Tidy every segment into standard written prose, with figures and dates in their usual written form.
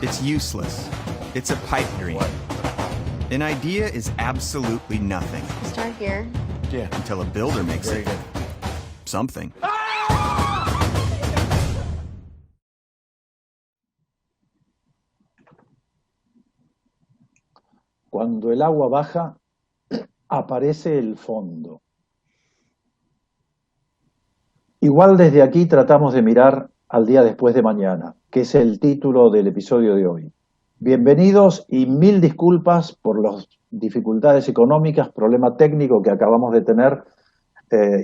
It's useless. It's a pipe dream. An idea is absolutely nothing. Start here. Yeah. Until a builder makes Very it good. something. Cuando el agua baja, aparece el fondo. Igual desde aquí tratamos de mirar al día después de mañana, que es el título del episodio de hoy. Bienvenidos y mil disculpas por las dificultades económicas, problema técnico que acabamos de tener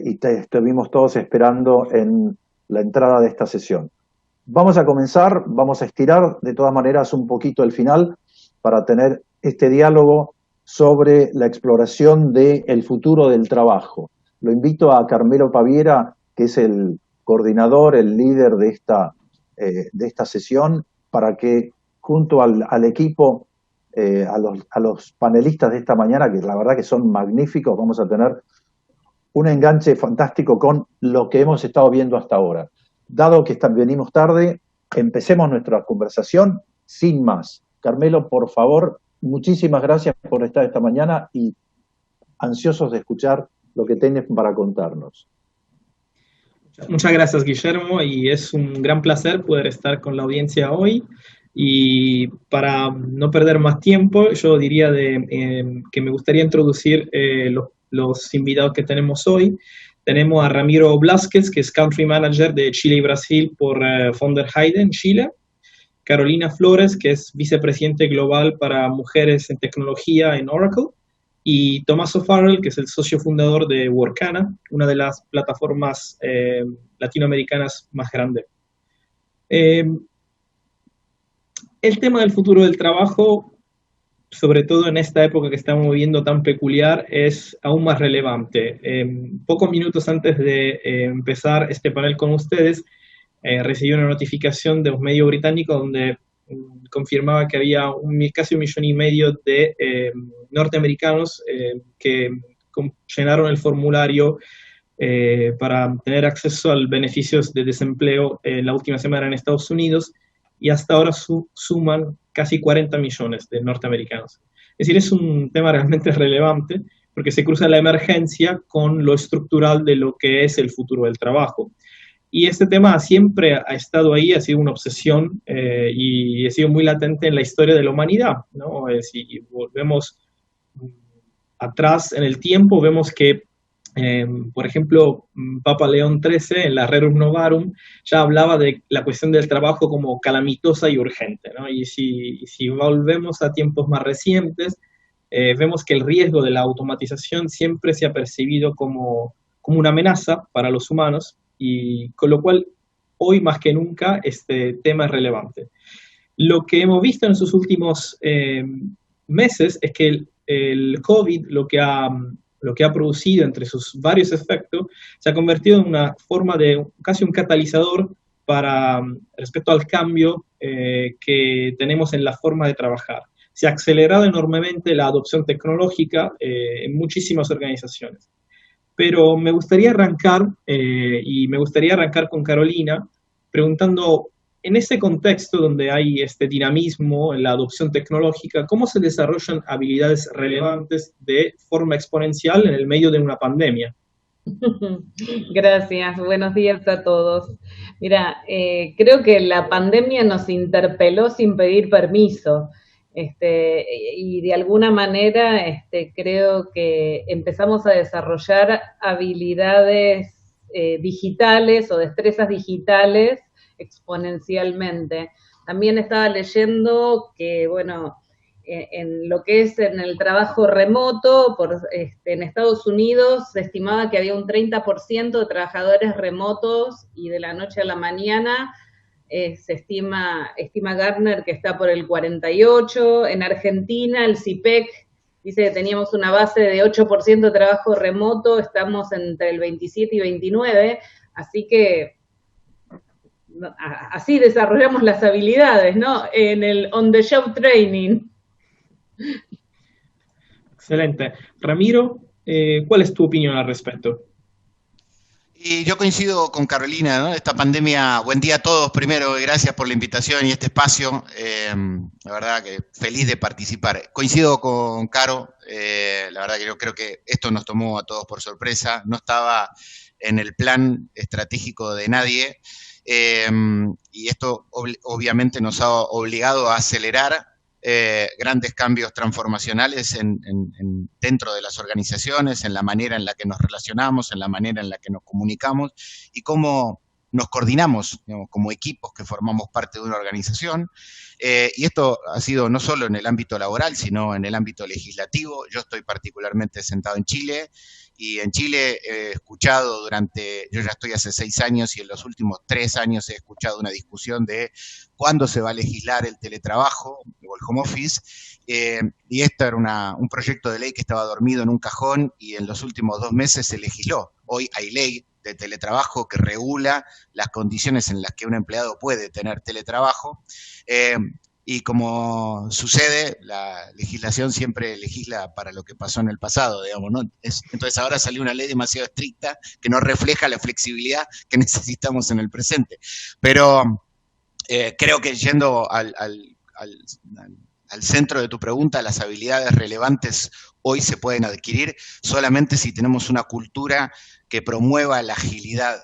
y estuvimos todos esperando en la entrada de esta sesión. Vamos a comenzar, vamos a estirar de todas maneras un poquito el final para tener este diálogo sobre la exploración del futuro del trabajo. Lo invito a Carmelo Paviera, que es el coordinador, el líder de esta sesión, para que junto al equipo, a los panelistas de esta mañana, que la verdad que son magníficos, vamos a tener un enganche fantástico con lo que hemos estado viendo hasta ahora. Dado que venimos tarde, empecemos nuestra conversación sin más. Carmelo, por favor, muchísimas gracias por estar esta mañana y ansiosos de escuchar lo que tienes para contarnos. Muchas gracias, Guillermo, y es un gran placer poder estar con la audiencia hoy. Y para no perder más tiempo, yo diría que me gustaría introducir los invitados que tenemos hoy. Tenemos a Ramiro Blázquez, que es Country Manager de Chile y Brasil por von der Heide en Chile. Carolina Flores, que es Vicepresidente Global para Mujeres en Tecnología en Oracle. Y Tomás O'Farrell, que es el socio fundador de Workana, una de las plataformas latinoamericanas más grandes. El tema del futuro del trabajo, sobre todo en esta época que estamos viviendo tan peculiar, es aún más relevante. Pocos minutos antes de empezar este panel con ustedes, recibí una notificación de un medio británico donde confirmaba que había casi 1,5 millones de norteamericanos que llenaron el formulario para tener acceso a los beneficios de desempleo en la última semana en Estados Unidos, y hasta ahora suman casi 40 millones de norteamericanos. Es decir, es un tema realmente relevante porque se cruza la emergencia con lo estructural de lo que es el futuro del trabajo. Y este tema siempre ha estado ahí, ha sido una obsesión y ha sido muy latente en la historia de la humanidad, ¿no? Si volvemos atrás en el tiempo, vemos que, por ejemplo, Papa León XIII en la Rerum Novarum ya hablaba de la cuestión del trabajo como calamitosa y urgente, ¿no? Y si volvemos a tiempos más recientes, vemos que el riesgo de la automatización siempre se ha percibido como una amenaza para los humanos, y con lo cual hoy más que nunca este tema es relevante. Lo que hemos visto en sus últimos meses es que el COVID lo que ha producido entre sus varios efectos se ha convertido en una forma de casi un catalizador para respecto al cambio que tenemos en la forma de trabajar. Se ha acelerado enormemente la adopción tecnológica en muchísimas organizaciones. Pero me gustaría arrancar con Carolina, preguntando, en ese contexto donde hay este dinamismo en la adopción tecnológica, ¿cómo se desarrollan habilidades relevantes de forma exponencial en el medio de una pandemia? Gracias, buenos días a todos. Mira, creo que la pandemia nos interpeló sin pedir permiso. Y de alguna manera creo que empezamos a desarrollar habilidades digitales o destrezas digitales exponencialmente. También estaba leyendo que, bueno, en lo que es en el trabajo remoto, en Estados Unidos se estimaba que había un 30% de trabajadores remotos y de la noche a la mañana se estima Gartner que está por el 48%. En Argentina el CIPEC dice que teníamos una base de 8% de trabajo remoto, estamos entre el 27 y 29%, así que así desarrollamos las habilidades, ¿no? En el on-the-job training. Excelente. Ramiro, ¿cuál es tu opinión al respecto? Y yo coincido con Carolina, ¿no? Esta pandemia, buen día a todos primero, y gracias por la invitación y este espacio. La verdad que feliz de participar. Coincido con Caro, la verdad que yo creo que esto nos tomó a todos por sorpresa, no estaba en el plan estratégico de nadie, y esto obviamente nos ha obligado a acelerar grandes cambios transformacionales dentro de las organizaciones, en la manera en la que nos relacionamos, en la manera en la que nos comunicamos y cómo nos coordinamos, digamos, como equipos que formamos parte de una organización. Y esto ha sido no solo en el ámbito laboral, sino en el ámbito legislativo. Yo estoy particularmente sentado en Chile, y en Chile he escuchado yo ya estoy hace 6 años y en los últimos 3 años he escuchado una discusión de cuándo se va a legislar el teletrabajo o el home office, y esto era un proyecto de ley que estaba dormido en un cajón y en los últimos 2 meses se legisló. Hoy hay ley de teletrabajo que regula las condiciones en las que un empleado puede tener teletrabajo, y como sucede, la legislación siempre legisla para lo que pasó en el pasado, digamos, ¿no? Entonces ahora salió una ley demasiado estricta que no refleja la flexibilidad que necesitamos en el presente. Pero creo que yendo al centro de tu pregunta, las habilidades relevantes hoy se pueden adquirir solamente si tenemos una cultura que promueva la agilidad,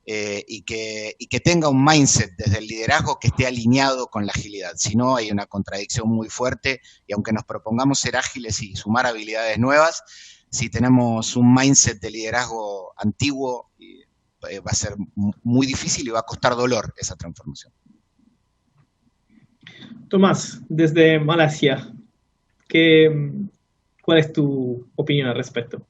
y que tenga un mindset desde el liderazgo que esté alineado con la agilidad. Si no, hay una contradicción muy fuerte, y aunque nos propongamos ser ágiles y sumar habilidades nuevas, si tenemos un mindset de liderazgo antiguo, va a ser muy difícil y va a costar dolor esa transformación. Tomás, desde Malasia, ¿cuál es tu opinión al respecto?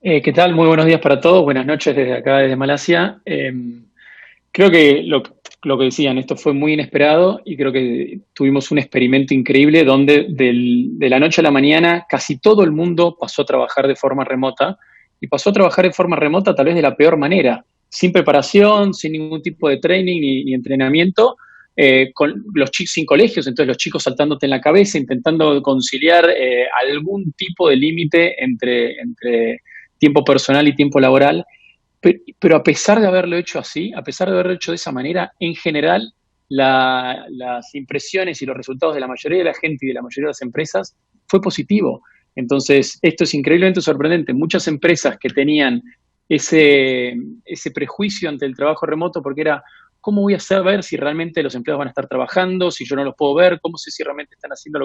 ¿Qué tal? Muy buenos días para todos. Buenas noches desde acá, desde Malasia. Creo que lo que decían, esto fue muy inesperado y creo que tuvimos un experimento increíble donde de la noche a la mañana casi todo el mundo pasó a trabajar de forma remota, y pasó a trabajar de forma remota tal vez de la peor manera, sin preparación, sin ningún tipo de training ni entrenamiento, con los chicos sin colegios, entonces los chicos saltándote en la cabeza, intentando conciliar algún tipo de límite entre tiempo personal y tiempo laboral. Pero a pesar de haberlo hecho así, a pesar de haberlo hecho de esa manera, en general las impresiones y los resultados de la mayoría de la gente y de la mayoría de las empresas fue positivo. Entonces, esto es increíblemente sorprendente. Muchas empresas que tenían ese prejuicio ante el trabajo remoto, porque era, ¿cómo voy a saber si realmente los empleados van a estar trabajando, si yo no los puedo ver? ¿Cómo sé si realmente están haciendo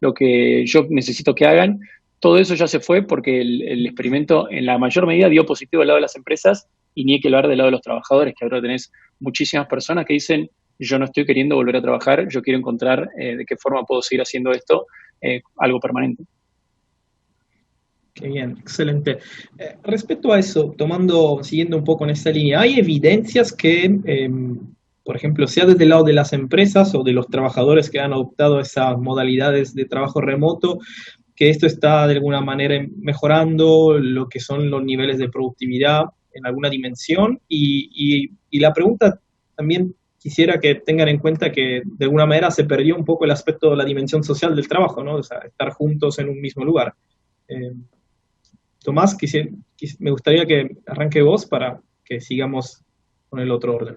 lo que yo necesito que hagan? Todo eso ya se fue porque el experimento en la mayor medida dio positivo al lado de las empresas, y ni hay que hablar del lado de los trabajadores, que ahora tenés muchísimas personas que dicen, yo no estoy queriendo volver a trabajar, yo quiero encontrar de qué forma puedo seguir haciendo esto, algo permanente. Qué bien, excelente. Respecto a eso, siguiendo un poco en esta línea, ¿hay evidencias que, por ejemplo, sea desde el lado de las empresas o de los trabajadores que han adoptado esas modalidades de trabajo remoto, que esto está de alguna manera mejorando lo que son los niveles de productividad en alguna dimensión? Y la pregunta también quisiera que tengan en cuenta que de alguna manera se perdió un poco el aspecto de la dimensión social del trabajo, ¿no? O sea, estar juntos en un mismo lugar. Tomás, me gustaría que arranque vos para que sigamos con el otro orden.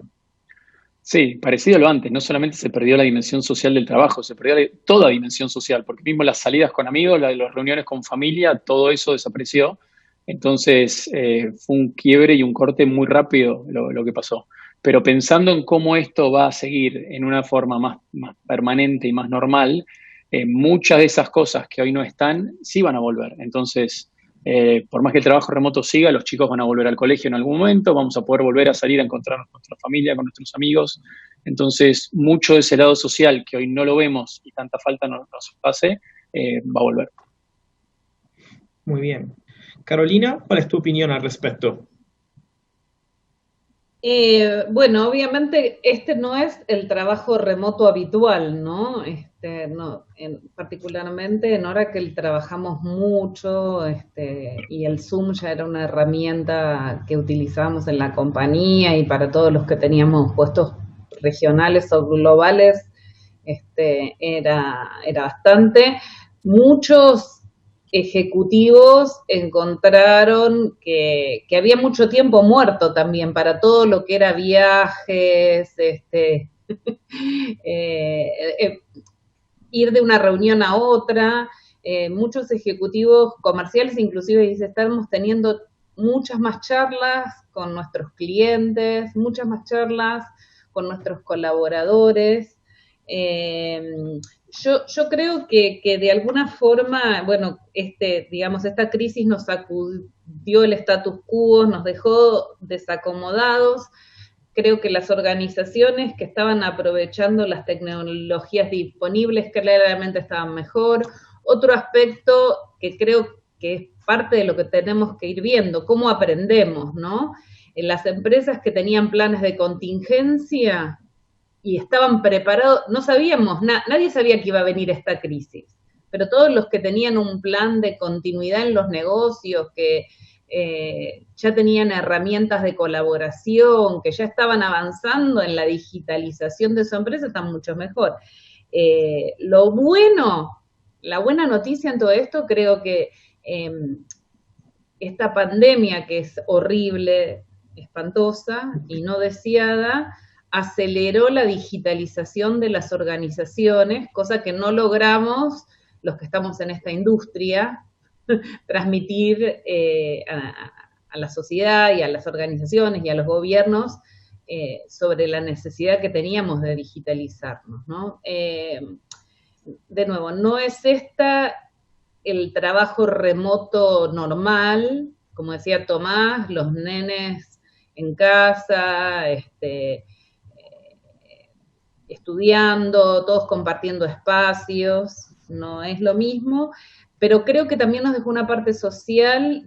Sí, parecido a lo antes, no solamente se perdió la dimensión social del trabajo, se perdió toda dimensión social, porque mismo las salidas con amigos, las reuniones con familia, todo eso desapareció. Entonces fue un quiebre y un corte muy rápido lo que pasó. Pero pensando en cómo esto va a seguir en una forma más permanente y más normal, muchas de esas cosas que hoy no están, sí van a volver. Entonces, por más que el trabajo remoto siga, los chicos van a volver al colegio en algún momento, vamos a poder volver a salir a encontrarnos con nuestra familia, con nuestros amigos. Entonces, mucho de ese lado social que hoy no lo vemos y tanta falta nos hace, va a volver. Muy bien. Carolina, ¿cuál es tu opinión al respecto? Bueno, obviamente este no es el trabajo remoto habitual, ¿no? Particularmente en Oracle trabajamos mucho, y el Zoom ya era una herramienta que utilizábamos en la compañía, y para todos los que teníamos puestos regionales o globales, era bastante. Muchos ejecutivos encontraron que había mucho tiempo muerto también para todo lo que era viajes, ir de una reunión a otra. Muchos ejecutivos comerciales inclusive dicen, estamos teniendo muchas más charlas con nuestros clientes, muchas más charlas con nuestros colaboradores. Yo creo que de alguna forma, bueno, digamos, esta crisis nos sacudió el status quo, nos dejó desacomodados. Creo que las organizaciones que estaban aprovechando las tecnologías disponibles claramente estaban mejor. Otro aspecto que creo que es parte de lo que tenemos que ir viendo, cómo aprendemos, ¿no? En las empresas que tenían planes de contingencia y estaban preparados, no sabíamos, nadie sabía que iba a venir esta crisis, pero todos los que tenían un plan de continuidad en los negocios, que ya tenían herramientas de colaboración, que ya estaban avanzando en la digitalización de su empresa, están mucho mejor. La buena noticia en todo esto, creo que esta pandemia, que es horrible, espantosa y no deseada, aceleró la digitalización de las organizaciones, cosa que no logramos los que estamos en esta industria, transmitir a la sociedad y a las organizaciones y a los gobiernos sobre la necesidad que teníamos de digitalizarnos, ¿no? De nuevo, no es el trabajo remoto normal, como decía Tomás, los nenes en casa, estudiando, todos compartiendo espacios, no es lo mismo, pero creo que también nos dejó una parte social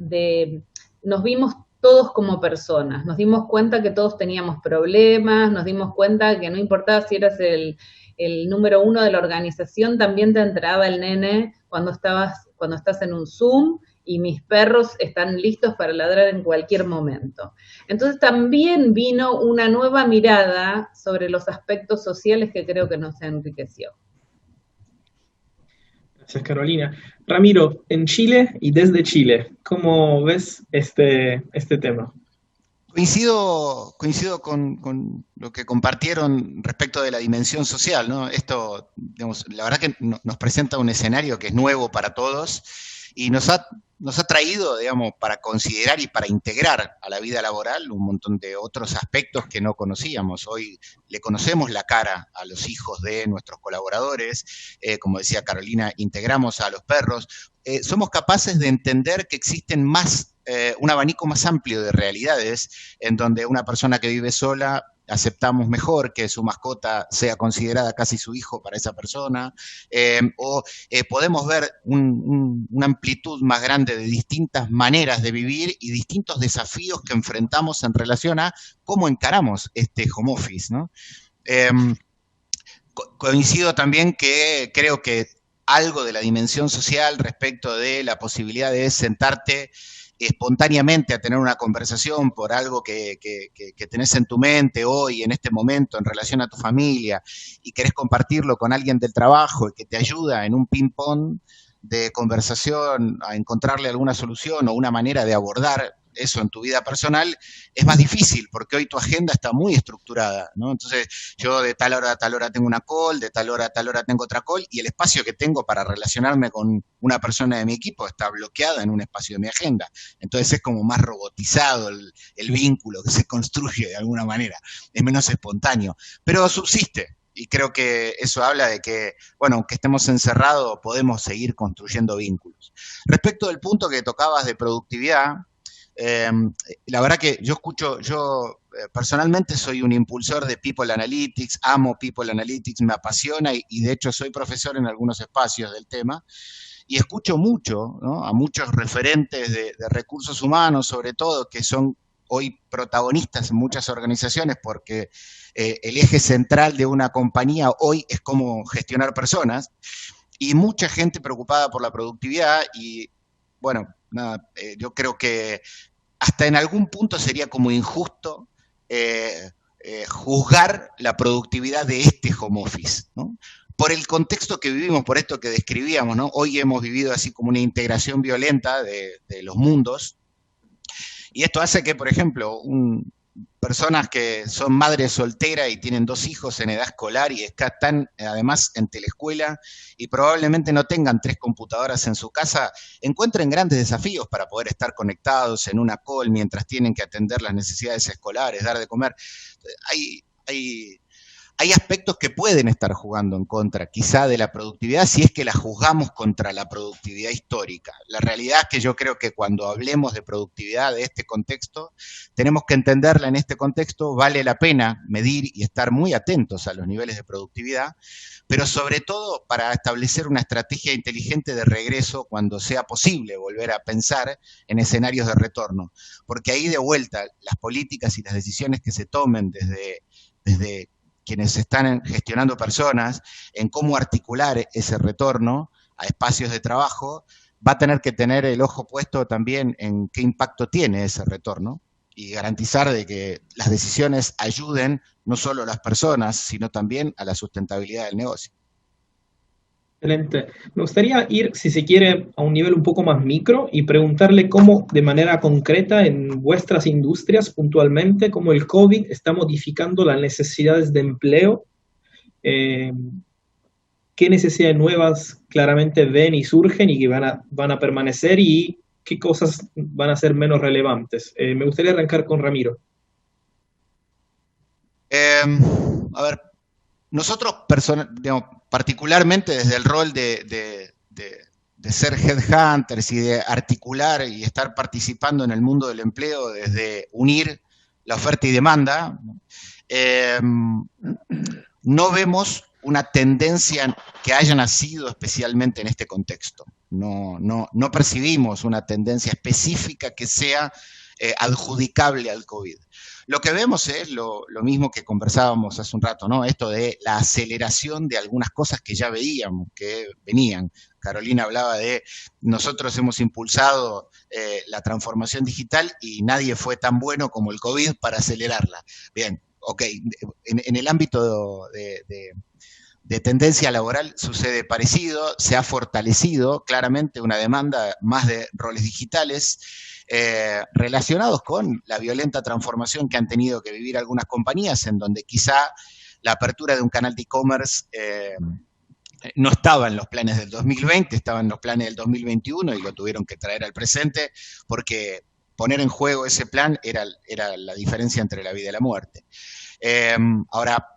nos vimos todos como personas, nos dimos cuenta que todos teníamos problemas, nos dimos cuenta que no importaba si eras el número 1 de la organización, también te entraba el nene cuando estás en un Zoom y mis perros están listos para ladrar en cualquier momento. Entonces también vino una nueva mirada sobre los aspectos sociales que creo que nos enriqueció. Gracias, Carolina. Ramiro, en Chile y desde Chile, ¿cómo ves este tema? Coincido con lo que compartieron respecto de la dimensión social, ¿no? Esto, digamos, la verdad que nos presenta un escenario que es nuevo para todos y nos ha traído, digamos, para considerar y para integrar a la vida laboral un montón de otros aspectos que no conocíamos. Hoy le conocemos la cara a los hijos de nuestros colaboradores, como decía Carolina, integramos a los perros. Somos capaces de entender que existen un abanico más amplio de realidades en donde una persona que vive sola aceptamos mejor que su mascota sea considerada casi su hijo para esa persona, podemos ver una amplitud más grande de distintas maneras de vivir y distintos desafíos que enfrentamos en relación a cómo encaramos este home office, ¿no? Coincido también que creo que algo de la dimensión social respecto de la posibilidad de sentarte espontáneamente a tener una conversación por algo que tenés en tu mente hoy, en este momento, en relación a tu familia, y querés compartirlo con alguien del trabajo y que te ayuda en un ping-pong de conversación a encontrarle alguna solución o una manera de abordar eso en tu vida personal, es más difícil, porque hoy tu agenda está muy estructurada, ¿no? Entonces, yo de tal hora a tal hora tengo una call, de tal hora a tal hora tengo otra call, y el espacio que tengo para relacionarme con una persona de mi equipo está bloqueada en un espacio de mi agenda. Entonces es como más robotizado el vínculo que se construye de alguna manera, es menos espontáneo, pero subsiste. Y creo que eso habla de que, bueno, aunque estemos encerrados, podemos seguir construyendo vínculos. Respecto del punto que tocabas de productividad, la verdad que yo personalmente soy un impulsor de People Analytics, amo People Analytics, me apasiona y de hecho soy profesor en algunos espacios del tema y escucho mucho, ¿no?, a muchos referentes de recursos humanos, sobre todo, que son hoy protagonistas en muchas organizaciones porque el eje central de una compañía hoy es cómo gestionar personas y mucha gente preocupada por la productividad y, bueno, nada, yo creo que hasta en algún punto sería como injusto juzgar la productividad de este home office, ¿no? por el contexto que vivimos, por esto que describíamos, ¿no? Hoy hemos vivido así como una integración violenta de los mundos, y esto hace que, por ejemplo, personas que son madres solteras y tienen 2 hijos en edad escolar y están además en teleescuela y probablemente no tengan 3 computadoras en su casa, encuentren grandes desafíos para poder estar conectados en una call mientras tienen que atender las necesidades escolares, dar de comer. Hay aspectos que pueden estar jugando en contra, quizá, de la productividad, si es que la juzgamos contra la productividad histórica. La realidad es que yo creo que cuando hablemos de productividad de este contexto, tenemos que entenderla en este contexto, vale la pena medir y estar muy atentos a los niveles de productividad, pero sobre todo para establecer una estrategia inteligente de regreso cuando sea posible volver a pensar en escenarios de retorno. Porque ahí de vuelta, las políticas y las decisiones que se tomen desde quienes están gestionando personas, en cómo articular ese retorno a espacios de trabajo, va a tener que tener el ojo puesto también en qué impacto tiene ese retorno y garantizar de que las decisiones ayuden no solo a las personas, sino también a la sustentabilidad del negocio. Excelente. Me gustaría ir, si se quiere, a un nivel un poco más micro y preguntarle cómo, de manera concreta, en vuestras industrias puntualmente, cómo el COVID está modificando las necesidades de empleo, qué necesidades nuevas claramente ven y surgen y que van a permanecer y qué cosas van a ser menos relevantes. Me gustaría arrancar con Ramiro. A ver, nosotros, digamos, particularmente desde el rol de ser headhunters y de articular y estar participando en el mundo del empleo, desde unir la oferta y demanda, no vemos una tendencia que haya nacido especialmente en este contexto. No percibimos una tendencia específica que sea adjudicable al COVID. Lo que vemos es lo mismo que conversábamos hace un rato, ¿no? Esto de la aceleración de algunas cosas que ya veíamos, que venían. Carolina hablaba de, nosotros hemos impulsado la transformación digital y nadie fue tan bueno como el COVID para acelerarla. Bien, ok, en el ámbito de tendencia laboral sucede parecido, se ha fortalecido claramente una demanda más de roles digitales, relacionados con la violenta transformación que han tenido que vivir algunas compañías, en donde quizá la apertura de un canal de e-commerce no estaba en los planes del 2020, estaba en los planes del 2021 y lo tuvieron que traer al presente porque poner en juego ese plan era la diferencia entre la vida y la muerte. Ahora,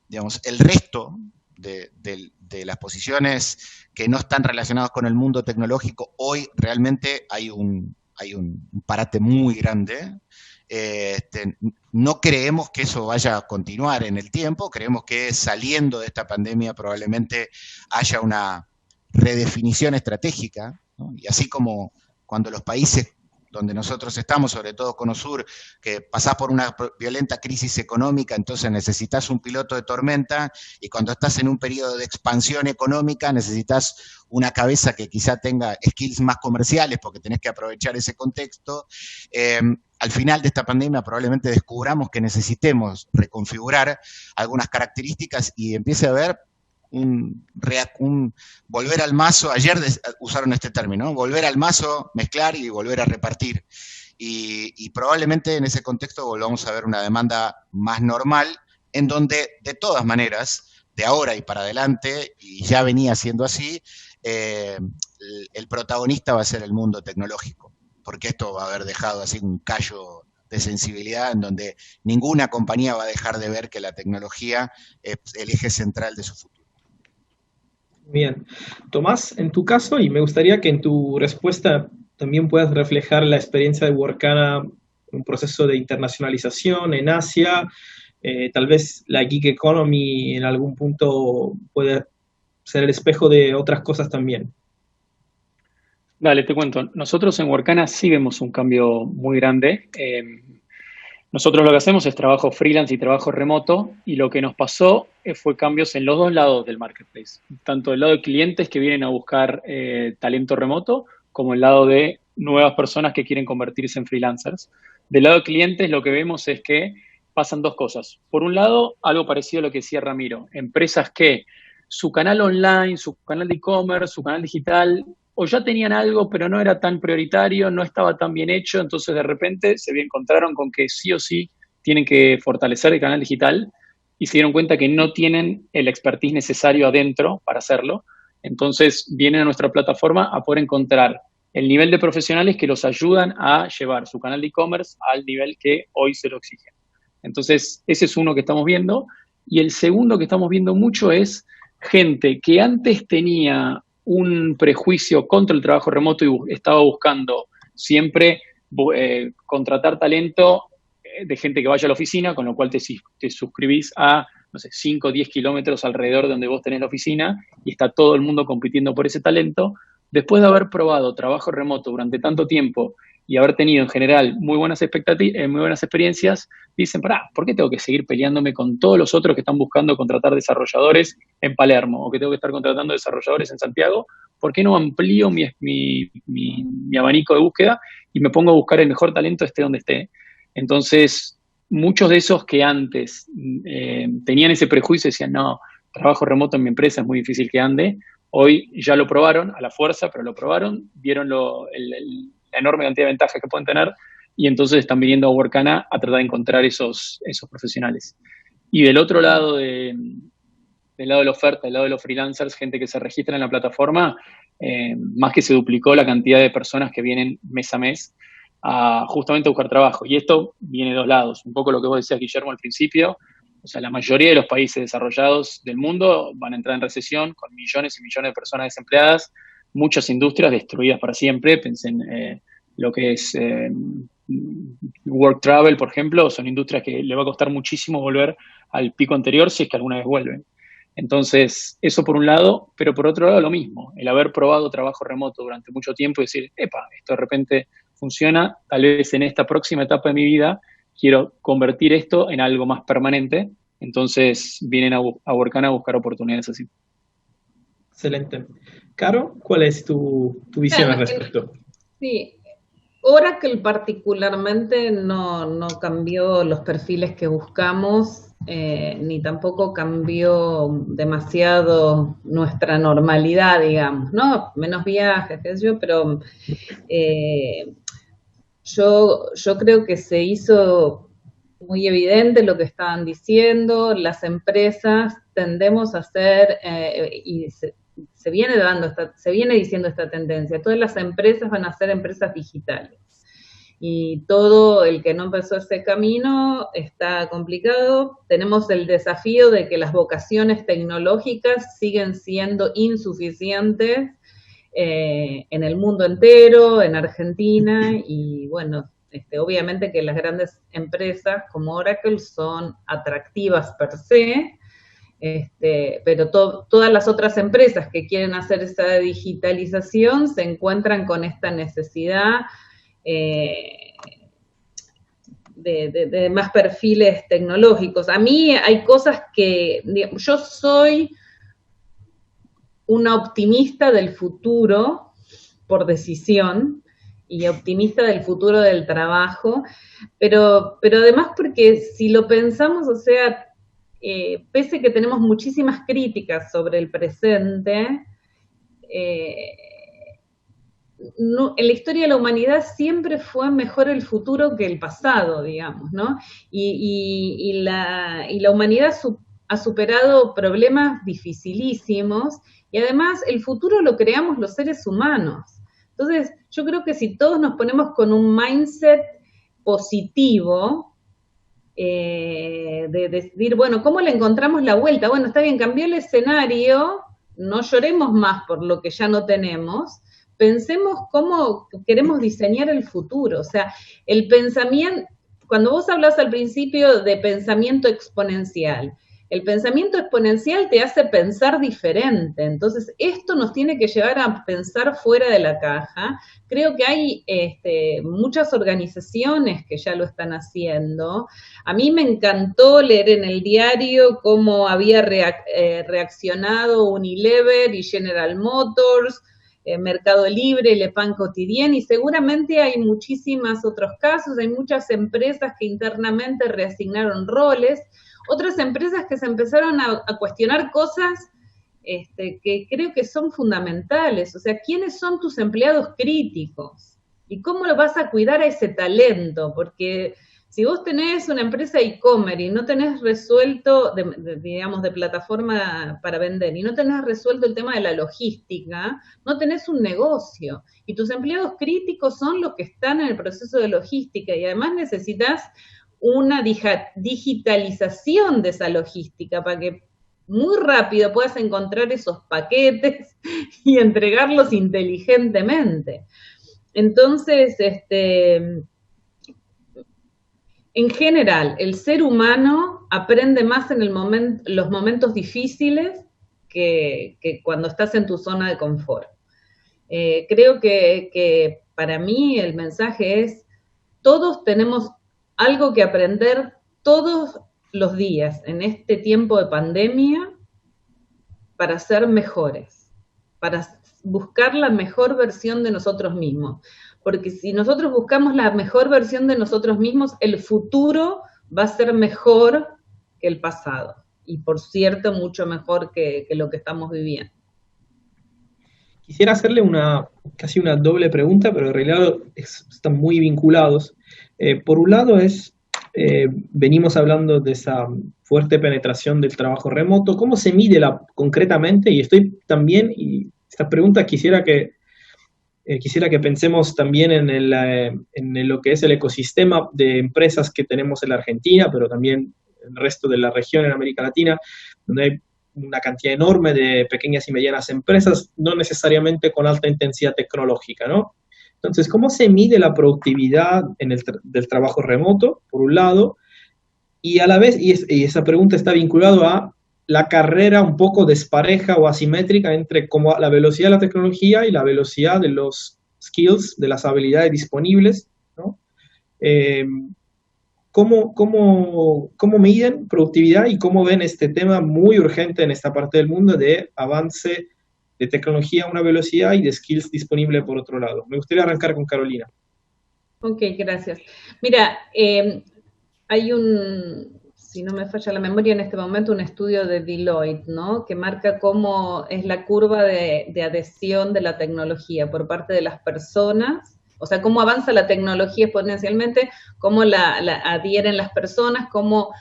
digamos, el resto de las posiciones que no están relacionadas con el mundo tecnológico, hoy realmente hay un parate muy grande. No creemos que eso vaya a continuar en el tiempo, creemos que saliendo de esta pandemia probablemente haya una redefinición estratégica, ¿no? Y así como cuando los países donde nosotros estamos, sobre todo Cono Sur, que pasás por una violenta crisis económica, entonces necesitas un piloto de tormenta, y cuando estás en un periodo de expansión económica necesitas una cabeza que quizá tenga skills más comerciales, porque tenés que aprovechar ese contexto. Al final de esta pandemia probablemente descubramos que necesitemos reconfigurar algunas características y empiece a haber un volver al mazo. Ayer usaron este término, ¿no? Volver al mazo, mezclar y volver a repartir. Y probablemente en ese contexto volvamos a ver una demanda más normal, en donde de todas maneras, de ahora y para adelante, y ya venía siendo así, el protagonista va a ser el mundo tecnológico, porque esto va a haber dejado así un callo de sensibilidad en donde ninguna compañía va a dejar de ver que la tecnología es el eje central de su futuro. Bien. Tomás, en tu caso, y me gustaría que en tu respuesta también puedas reflejar la experiencia de Workana, un proceso de internacionalización en Asia, tal vez la gig economy en algún punto puede ser el espejo de otras cosas también. Dale, te cuento. Nosotros en Workana sí vemos un cambio muy grande. Nosotros lo que hacemos es trabajo freelance y trabajo remoto, y lo que nos pasó fue cambios en los dos lados del marketplace, tanto el lado de clientes que vienen a buscar talento remoto, como el lado de nuevas personas que quieren convertirse en freelancers. Del lado de clientes lo que vemos es que pasan dos cosas. Por un lado, algo parecido a lo que decía Ramiro, empresas que su canal online, su canal de e-commerce, su canal digital, o ya tenían algo, pero no era tan prioritario, no estaba tan bien hecho, entonces de repente se encontraron con que sí o sí tienen que fortalecer el canal digital y se dieron cuenta que no tienen el expertise necesario adentro para hacerlo. Entonces vienen a nuestra plataforma a poder encontrar el nivel de profesionales que los ayudan a llevar su canal de e-commerce al nivel que hoy se lo exigen. Entonces, ese es uno que estamos viendo. Y el segundo que estamos viendo mucho es gente que antes tenía un prejuicio contra el trabajo remoto y estaba buscando siempre contratar talento de gente que vaya a la oficina, con lo cual te suscribís a, no sé, 5 o 10 kilómetros alrededor de donde vos tenés la oficina y está todo el mundo compitiendo por ese talento. Después de haber probado trabajo remoto durante tanto tiempo y haber tenido en general muy buenas experiencias, dicen, ¿por qué tengo que seguir peleándome con todos los otros que están buscando contratar desarrolladores en Palermo o que tengo que estar contratando desarrolladores en Santiago? ¿Por qué no amplío mi abanico de búsqueda y me pongo a buscar el mejor talento esté donde esté? Entonces, muchos de esos que antes tenían ese prejuicio y decían, no, trabajo remoto en mi empresa es muy difícil que ande, hoy ya lo probaron a la fuerza, pero lo probaron, vieron la enorme cantidad de ventajas que pueden tener y entonces están viniendo a Workana a tratar de encontrar esos profesionales. Y del otro lado del lado de la oferta, del lado de los freelancers, gente que se registra en la plataforma, más que se duplicó la cantidad de personas que vienen mes a mes a justamente buscar trabajo. Y esto viene de dos lados. Un poco lo que vos decías, Guillermo, al principio. O sea, la mayoría de los países desarrollados del mundo van a entrar en recesión con millones y millones de personas desempleadas, muchas industrias destruidas para siempre. Pensé en lo que es work travel, por ejemplo, son industrias que le va a costar muchísimo volver al pico anterior si es que alguna vez vuelven. Entonces, eso por un lado, pero por otro lado lo mismo, el haber probado trabajo remoto durante mucho tiempo y decir, epa, esto de repente funciona, tal vez en esta próxima etapa de mi vida quiero convertir esto en algo más permanente, entonces vienen a Workana a buscar oportunidades así. Excelente. Caro, ¿cuál es tu visión al respecto? Sí, Oracle particularmente no cambió los perfiles que buscamos, ni tampoco cambió demasiado nuestra normalidad, digamos, ¿no? Menos viajes, qué sé yo, pero yo creo que se hizo muy evidente lo que estaban diciendo, las empresas tendemos a hacer, y se viene diciendo esta tendencia, todas las empresas van a ser empresas digitales. Y todo el que no empezó ese camino está complicado. Tenemos el desafío de que las vocaciones tecnológicas siguen siendo insuficientes en el mundo entero, en Argentina, y bueno, obviamente que las grandes empresas como Oracle son atractivas per se, pero todas las otras empresas que quieren hacer esa digitalización se encuentran con esta necesidad de más perfiles tecnológicos. A mí hay cosas que, digamos, yo soy una optimista del futuro por decisión y optimista del futuro del trabajo, pero además porque si lo pensamos, o sea, pese que tenemos muchísimas críticas sobre el presente, no, en la historia de la humanidad siempre fue mejor el futuro que el pasado, digamos, ¿no? Y la humanidad ha superado problemas dificilísimos y además el futuro lo creamos los seres humanos. Entonces, yo creo que si todos nos ponemos con un mindset positivo, de decir, bueno, ¿cómo le encontramos la vuelta? Bueno, está bien, cambió el escenario, no lloremos más por lo que ya no tenemos, pensemos cómo queremos diseñar el futuro. O sea, el pensamiento, cuando vos hablas al principio de pensamiento exponencial, el pensamiento exponencial te hace pensar diferente. Entonces, esto nos tiene que llevar a pensar fuera de la caja. Creo que hay muchas organizaciones que ya lo están haciendo. A mí me encantó leer en el diario cómo había reaccionado Unilever y General Motors, Mercado Libre, Le Pain Quotidien, y seguramente hay muchísimos otros casos. Hay muchas empresas que internamente reasignaron roles, otras empresas que se empezaron a cuestionar cosas que creo que son fundamentales. O sea, ¿quiénes son tus empleados críticos? ¿Y cómo lo vas a cuidar a ese talento? Porque si vos tenés una empresa e-commerce y no tenés resuelto, digamos, de plataforma para vender, y no tenés resuelto el tema de la logística, no tenés un negocio. Y tus empleados críticos son los que están en el proceso de logística, y además necesitas una digitalización de esa logística para que muy rápido puedas encontrar esos paquetes y entregarlos inteligentemente. Entonces, en general, el ser humano aprende más en los momentos difíciles que cuando estás en tu zona de confort. Creo que para mí el mensaje es, todos tenemos algo que aprender todos los días en este tiempo de pandemia para ser mejores, para buscar la mejor versión de nosotros mismos. Porque si nosotros buscamos la mejor versión de nosotros mismos, el futuro va a ser mejor que el pasado. Y por cierto, mucho mejor que lo que estamos viviendo. Quisiera hacerle casi una doble pregunta, pero en realidad están muy vinculados. Por un lado venimos hablando de esa fuerte penetración del trabajo remoto. ¿Cómo se mide concretamente? Y esta pregunta quisiera que pensemos también en lo que es el ecosistema de empresas que tenemos en la Argentina, pero también en el resto de la región en América Latina, donde hay una cantidad enorme de pequeñas y medianas empresas, no necesariamente con alta intensidad tecnológica, ¿no? Entonces, ¿cómo se mide la productividad del trabajo remoto, por un lado? Y a la vez, y esa pregunta está vinculada a la carrera un poco despareja o asimétrica entre como la velocidad de la tecnología y la velocidad de los skills, de las habilidades disponibles, ¿no? ¿Cómo miden productividad y cómo ven este tema muy urgente en esta parte del mundo de avance de tecnología a una velocidad y de skills disponibles por otro lado? Me gustaría arrancar con Carolina. Ok, gracias. Mira, hay si no me falla la memoria en este momento, un estudio de Deloitte, ¿no? Que marca cómo es la curva de adhesión de la tecnología por parte de las personas, o sea, cómo avanza la tecnología exponencialmente, cómo la adhieren las personas, cómo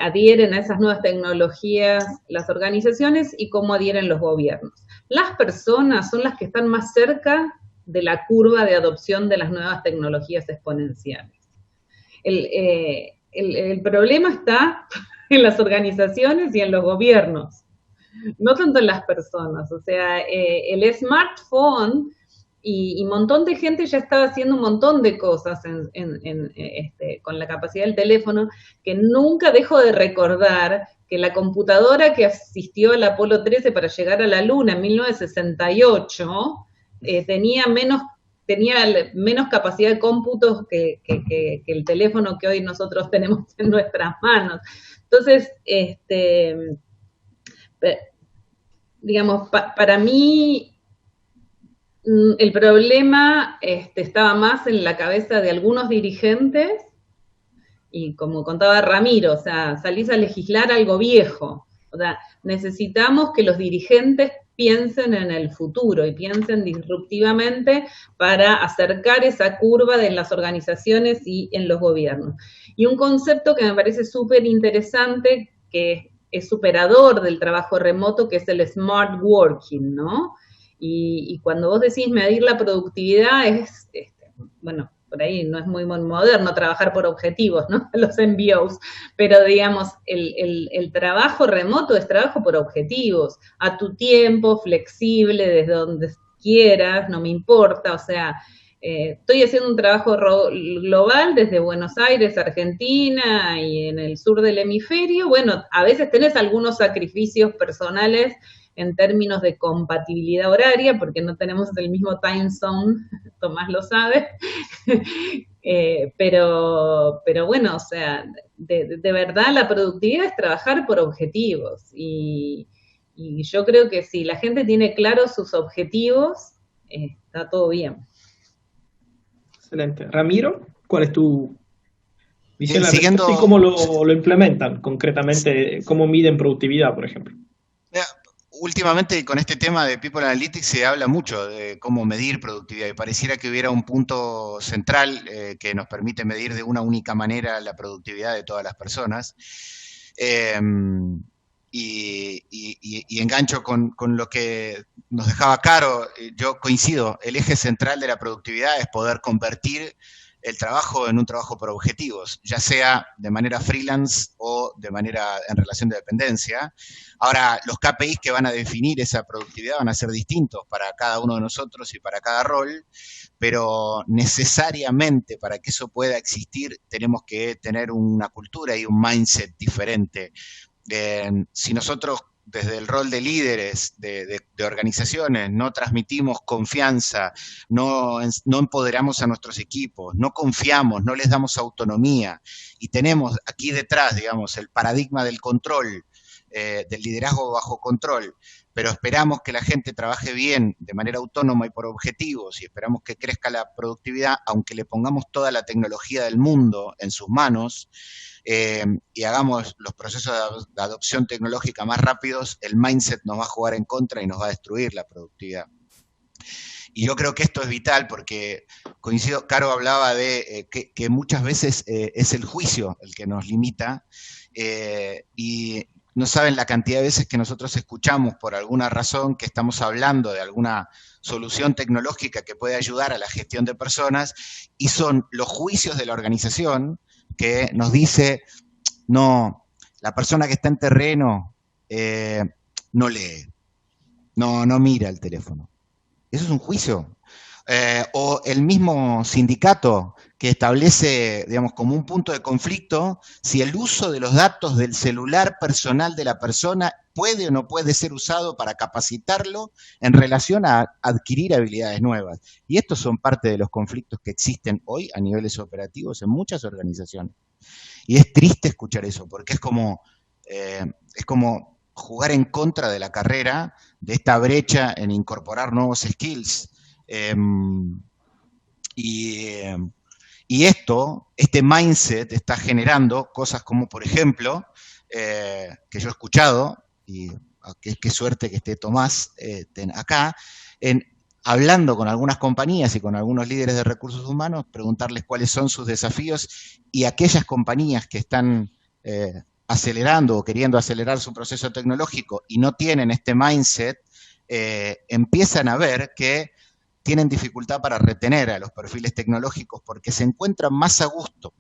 adhieren a esas nuevas tecnologías las organizaciones y cómo adhieren los gobiernos. Las personas son las que están más cerca de la curva de adopción de las nuevas tecnologías exponenciales. El problema está en las organizaciones y en los gobiernos, no tanto en las personas. O sea, el smartphone y un montón de gente ya estaba haciendo un montón de cosas con la capacidad del teléfono, que nunca dejo de recordar que la computadora que asistió al Apolo 13 para llegar a la Luna en 1968 tenía menos capacidad de cómputos que el teléfono que hoy nosotros tenemos en nuestras manos. Entonces, digamos, para mí el problema estaba más en la cabeza de algunos dirigentes y como contaba Ramiro, o sea, salís a legislar algo viejo. O sea, necesitamos que los dirigentes piensen en el futuro y piensen disruptivamente para acercar esa curva de las organizaciones y en los gobiernos. Y un concepto que me parece súper interesante, que es superador del trabajo remoto, que es el smart working, ¿no? Y cuando vos decís medir la productividad bueno, por ahí no es muy moderno trabajar por objetivos, ¿no? Los MBOs, pero digamos, el trabajo remoto es trabajo por objetivos, a tu tiempo, flexible, desde donde quieras, no me importa, o sea, estoy haciendo un trabajo global desde Buenos Aires, Argentina, y en el sur del hemisferio. Bueno, a veces tenés algunos sacrificios personales en términos de compatibilidad horaria, porque no tenemos el mismo time zone, Tomás lo sabe, pero bueno, o sea, de verdad la productividad es trabajar por objetivos, y yo creo que si la gente tiene claros sus objetivos, está todo bien. Excelente. Ramiro, ¿cuál es tu visión siguiendo... y cómo lo implementan concretamente? ¿Cómo miden productividad, por ejemplo? últimamente con este tema de People Analytics se habla mucho de cómo medir productividad y pareciera que hubiera un punto central que nos permite medir de una única manera la productividad de todas las personas. Y engancho con lo que nos dejaba Caro, yo coincido, el eje central de la productividad es poder convertir el trabajo en un trabajo por objetivos, ya sea de manera freelance o de manera en relación de dependencia. Ahora, los KPIs que van a definir esa productividad van a ser distintos para cada uno de nosotros y para cada rol, pero necesariamente para que eso pueda existir tenemos que tener una cultura y un mindset diferente. Si nosotros desde el rol de líderes de organizaciones no transmitimos confianza, no empoderamos a nuestros equipos, no confiamos, no les damos autonomía y tenemos aquí detrás, digamos, el paradigma del control, del liderazgo bajo control, pero esperamos que la gente trabaje bien de manera autónoma y por objetivos y esperamos que crezca la productividad, aunque le pongamos toda la tecnología del mundo en sus manos, y hagamos los procesos de adopción tecnológica más rápidos, el mindset nos va a jugar en contra y nos va a destruir la productividad. Y yo creo que esto es vital porque, coincido, Caro hablaba de que muchas veces es el juicio el que nos limita y no saben la cantidad de veces que nosotros escuchamos por alguna razón que estamos hablando de alguna solución tecnológica que puede ayudar a la gestión de personas y son los juicios de la organización que nos dice, no, la persona que está en terreno no lee, no mira el teléfono. Eso es un juicio. O el mismo sindicato que establece, digamos, como un punto de conflicto si el uso de los datos del celular personal de la persona puede o no puede ser usado para capacitarlo en relación a adquirir habilidades nuevas. Y estos son parte de los conflictos que existen hoy a niveles operativos en muchas organizaciones. Y es triste escuchar eso, porque es como jugar en contra de la carrera, de esta brecha en incorporar nuevos skills. Y este mindset está generando cosas como, por ejemplo, que yo he escuchado, y qué suerte que esté Tomás acá, hablando con algunas compañías y con algunos líderes de recursos humanos, preguntarles cuáles son sus desafíos y aquellas compañías que están acelerando o queriendo acelerar su proceso tecnológico y no tienen este mindset, empiezan a ver que tienen dificultad para retener a los perfiles tecnológicos porque se encuentran más a gusto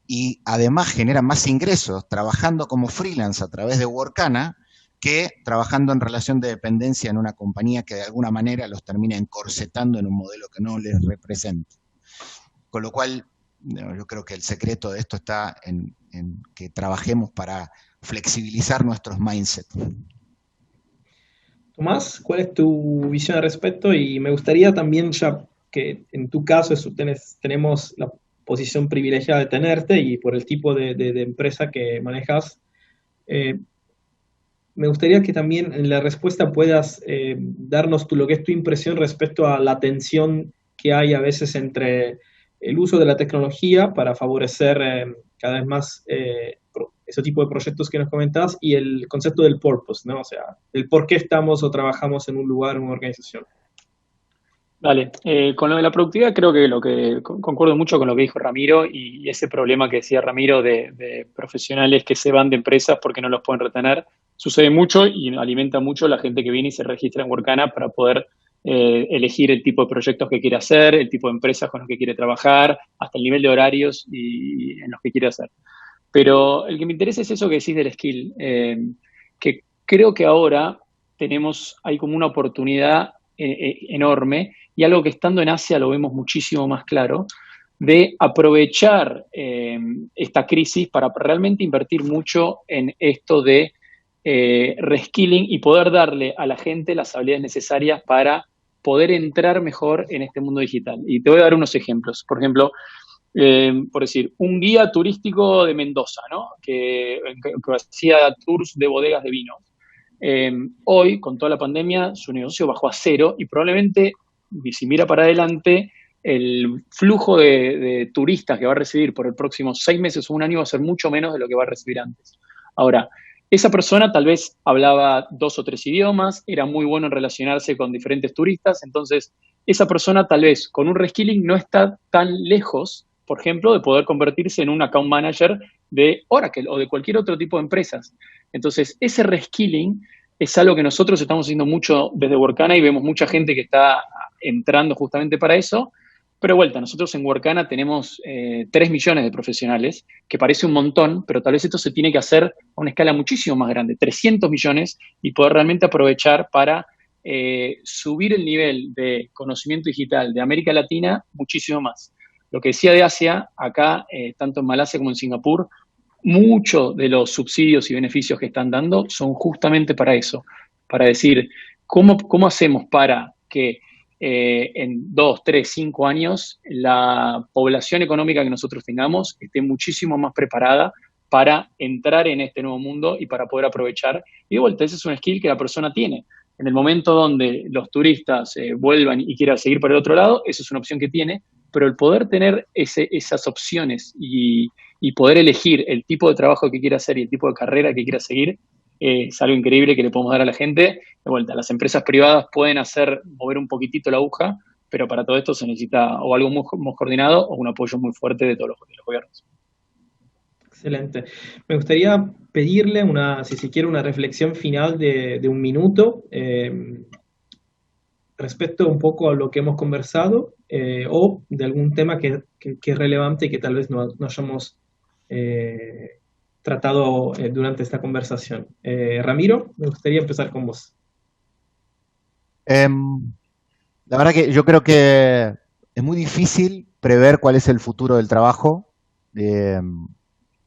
y además generan más ingresos trabajando como freelance a través de Workana que trabajando en relación de dependencia en una compañía que de alguna manera los termina encorsetando en un modelo que no les representa. Con lo cual, yo creo que el secreto de esto está en que trabajemos para flexibilizar nuestros mindsets. Tomás, ¿cuál es tu visión al respecto? Y me gustaría también, ya que en tu caso tenemos la posición privilegiada de tenerte y por el tipo de empresa que manejas, me gustaría que también en la respuesta puedas darnos lo que es tu impresión respecto a la tensión que hay a veces entre el uso de la tecnología para favorecer cada vez más ese tipo de proyectos que nos comentabas y el concepto del purpose, ¿no? O sea, el por qué estamos o trabajamos en un lugar, en una organización. Vale, con lo de la productividad creo que concuerdo mucho con lo que dijo Ramiro y ese problema que decía Ramiro de profesionales que se van de empresas porque no los pueden retener. Sucede mucho y alimenta mucho la gente que viene y se registra en Workana para poder elegir el tipo de proyectos que quiere hacer, el tipo de empresas con los que quiere trabajar, hasta el nivel de horarios y en los que quiere hacer. Pero el que me interesa es eso que decís del skill, que creo que ahora hay como una oportunidad enorme y algo que estando en Asia lo vemos muchísimo más claro, de aprovechar esta crisis para realmente invertir mucho en esto de reskilling y poder darle a la gente las habilidades necesarias para poder entrar mejor en este mundo digital. Y te voy a dar unos ejemplos. Por ejemplo, por decir, un guía turístico de Mendoza, ¿no? que hacía tours de bodegas de vino. Hoy, con toda la pandemia, su negocio bajó a cero y probablemente, si mira para adelante, el flujo de turistas que va a recibir por el próximo 6 meses o un año va a ser mucho menos de lo que va a recibir antes. Ahora, esa persona tal vez hablaba 2 o 3 idiomas, era muy bueno en relacionarse con diferentes turistas, entonces esa persona tal vez con un reskilling no está tan lejos, por ejemplo, de poder convertirse en un account manager de Oracle o de cualquier otro tipo de empresas. Entonces, ese reskilling es algo que nosotros estamos haciendo mucho desde Workana y vemos mucha gente que está entrando justamente para eso. Pero de vuelta, nosotros en Workana tenemos 3 millones de profesionales, que parece un montón, pero tal vez esto se tiene que hacer a una escala muchísimo más grande, 300 millones, y poder realmente aprovechar para subir el nivel de conocimiento digital de América Latina muchísimo más. Lo que decía de Asia, acá, tanto en Malasia como en Singapur, muchos de los subsidios y beneficios que están dando son justamente para eso, para decir, ¿cómo hacemos para que en 2, 3, 5 años la población económica que nosotros tengamos esté muchísimo más preparada para entrar en este nuevo mundo y para poder aprovechar? Y de vuelta, ese es un skill que la persona tiene. En el momento donde los turistas vuelvan y quieran seguir para el otro lado, eso es una opción que tiene, pero el poder tener esas opciones y poder elegir el tipo de trabajo que quiera hacer y el tipo de carrera que quiera seguir, es algo increíble que le podemos dar a la gente. De vuelta, las empresas privadas pueden mover un poquitito la aguja, pero para todo esto se necesita o algo muy coordinado o un apoyo muy fuerte de todos los gobiernos. Excelente. Me gustaría pedirle si se quiere, una reflexión final de un minuto respecto un poco a lo que hemos conversado o de algún tema que es relevante y que tal vez no hayamos tratado durante esta conversación. Ramiro, me gustaría empezar con vos. La verdad que yo creo que es muy difícil prever cuál es el futuro del trabajo,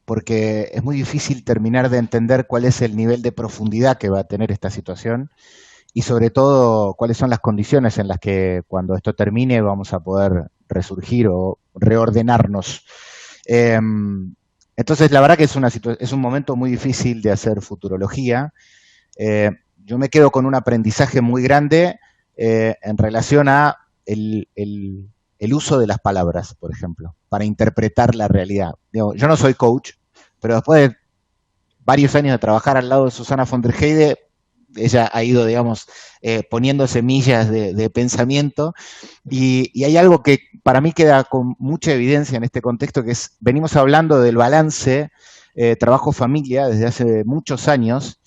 porque es muy difícil terminar de entender cuál es el nivel de profundidad que va a tener esta situación y sobre todo cuáles son las condiciones en las que cuando esto termine vamos a poder resurgir o reordenarnos. Entonces la verdad que es un momento muy difícil de hacer futurología. Yo me quedo con un aprendizaje muy grande en relación a el uso de las palabras, por ejemplo, para interpretar la realidad. Digo, yo no soy coach, pero después de varios años de trabajar al lado de Susana von der Heide, ella ha ido, digamos, poniendo semillas de pensamiento y hay algo que para mí queda con mucha evidencia en este contexto, que es, venimos hablando del balance trabajo-familia desde hace muchos años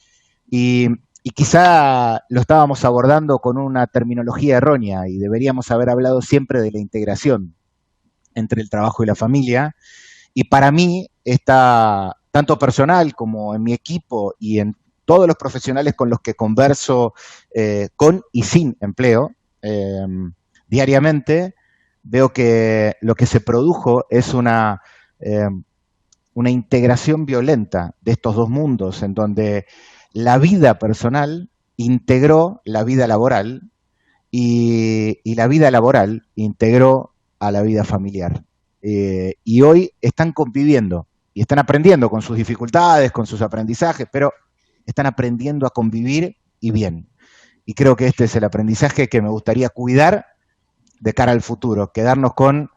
y quizá lo estábamos abordando con una terminología errónea y deberíamos haber hablado siempre de la integración entre el trabajo y la familia. Y para mí, tanto personal como en mi equipo y en todos los profesionales con los que converso con y sin empleo diariamente, veo que lo que se produjo es una integración violenta de estos dos mundos, en donde la vida personal integró la vida laboral y la vida laboral integró a la vida familiar. Y hoy están conviviendo y están aprendiendo con sus dificultades, con sus aprendizajes, pero están aprendiendo a convivir y bien. Y creo que este es el aprendizaje que me gustaría cuidar de cara al futuro, quedarnos con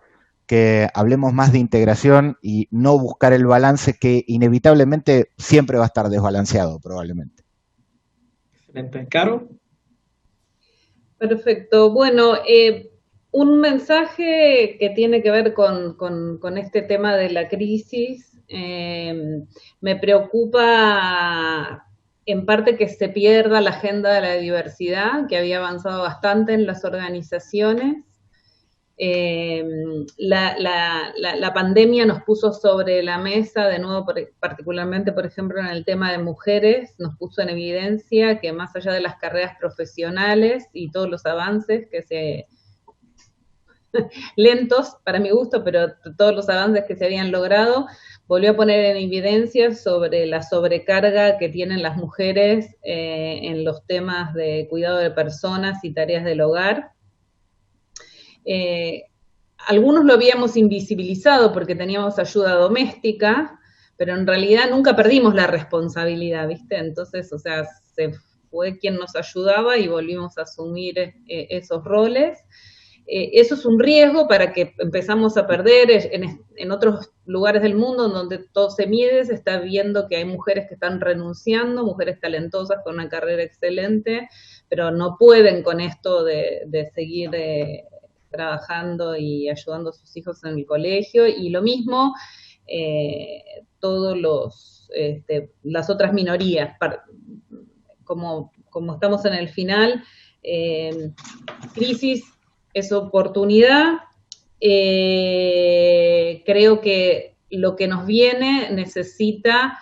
que hablemos más de integración y no buscar el balance que inevitablemente siempre va a estar desbalanceado, probablemente. Excelente. ¿Caro? Perfecto. Bueno, un mensaje que tiene que ver con este tema de la crisis. Me preocupa en parte que se pierda la agenda de la diversidad, que había avanzado bastante en las organizaciones. La pandemia nos puso sobre la mesa, de nuevo, particularmente, por ejemplo, en el tema de mujeres, nos puso en evidencia que más allá de las carreras profesionales y todos los avances lentos para mi gusto, pero todos los avances que se habían logrado, volvió a poner en evidencia sobre la sobrecarga que tienen las mujeres en los temas de cuidado de personas y tareas del hogar. Algunos lo habíamos invisibilizado porque teníamos ayuda doméstica, pero en realidad nunca perdimos la responsabilidad, ¿viste? Entonces, o sea, se fue quien nos ayudaba y volvimos a asumir esos roles. Eso es un riesgo para que empezamos a perder. En otros lugares del mundo donde todo se mide, se está viendo que hay mujeres que están renunciando, mujeres talentosas con una carrera excelente, pero no pueden con esto de seguir trabajando y ayudando a sus hijos en el colegio. Y lo mismo, todos las otras minorías, como estamos en el final, crisis es oportunidad. Creo que lo que nos viene necesita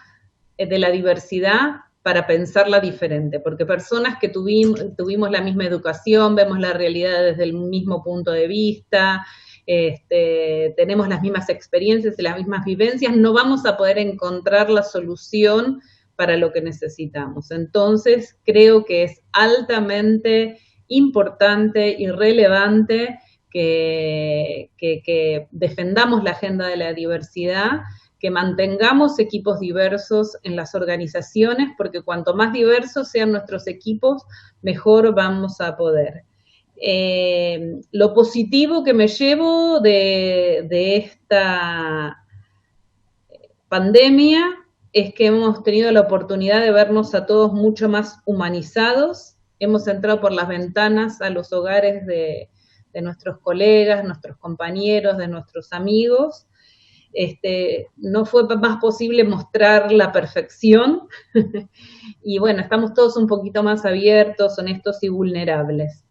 de la diversidad para pensarla diferente, porque personas que tuvimos la misma educación, vemos la realidad desde el mismo punto de vista, tenemos las mismas experiencias y las mismas vivencias, no vamos a poder encontrar la solución para lo que necesitamos. Entonces, creo que es altamente importante y relevante que defendamos la agenda de la diversidad, que mantengamos equipos diversos en las organizaciones, porque cuanto más diversos sean nuestros equipos, mejor vamos a poder. Lo positivo que me llevo de esta pandemia es que hemos tenido la oportunidad de vernos a todos mucho más humanizados. Hemos entrado por las ventanas a los hogares de nuestros colegas, nuestros compañeros, de nuestros amigos. No fue más posible mostrar la perfección y bueno, estamos todos un poquito más abiertos, honestos y vulnerables.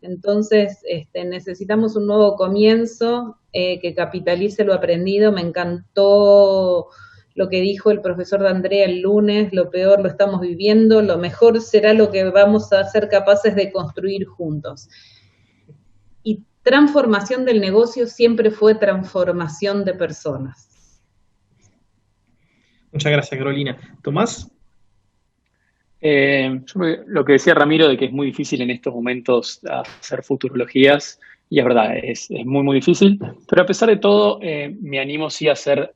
Entonces, necesitamos un nuevo comienzo que capitalice lo aprendido. Me encantó lo que dijo el profesor D'Andrea el lunes: lo peor lo estamos viviendo, lo mejor será lo que vamos a ser capaces de construir juntos. Y transformación del negocio siempre fue transformación de personas. Muchas gracias, Carolina. ¿Tomás? Lo que decía Ramiro, de que es muy difícil en estos momentos hacer futurologías, y es verdad, es muy, muy difícil, pero a pesar de todo, me animo sí a hacer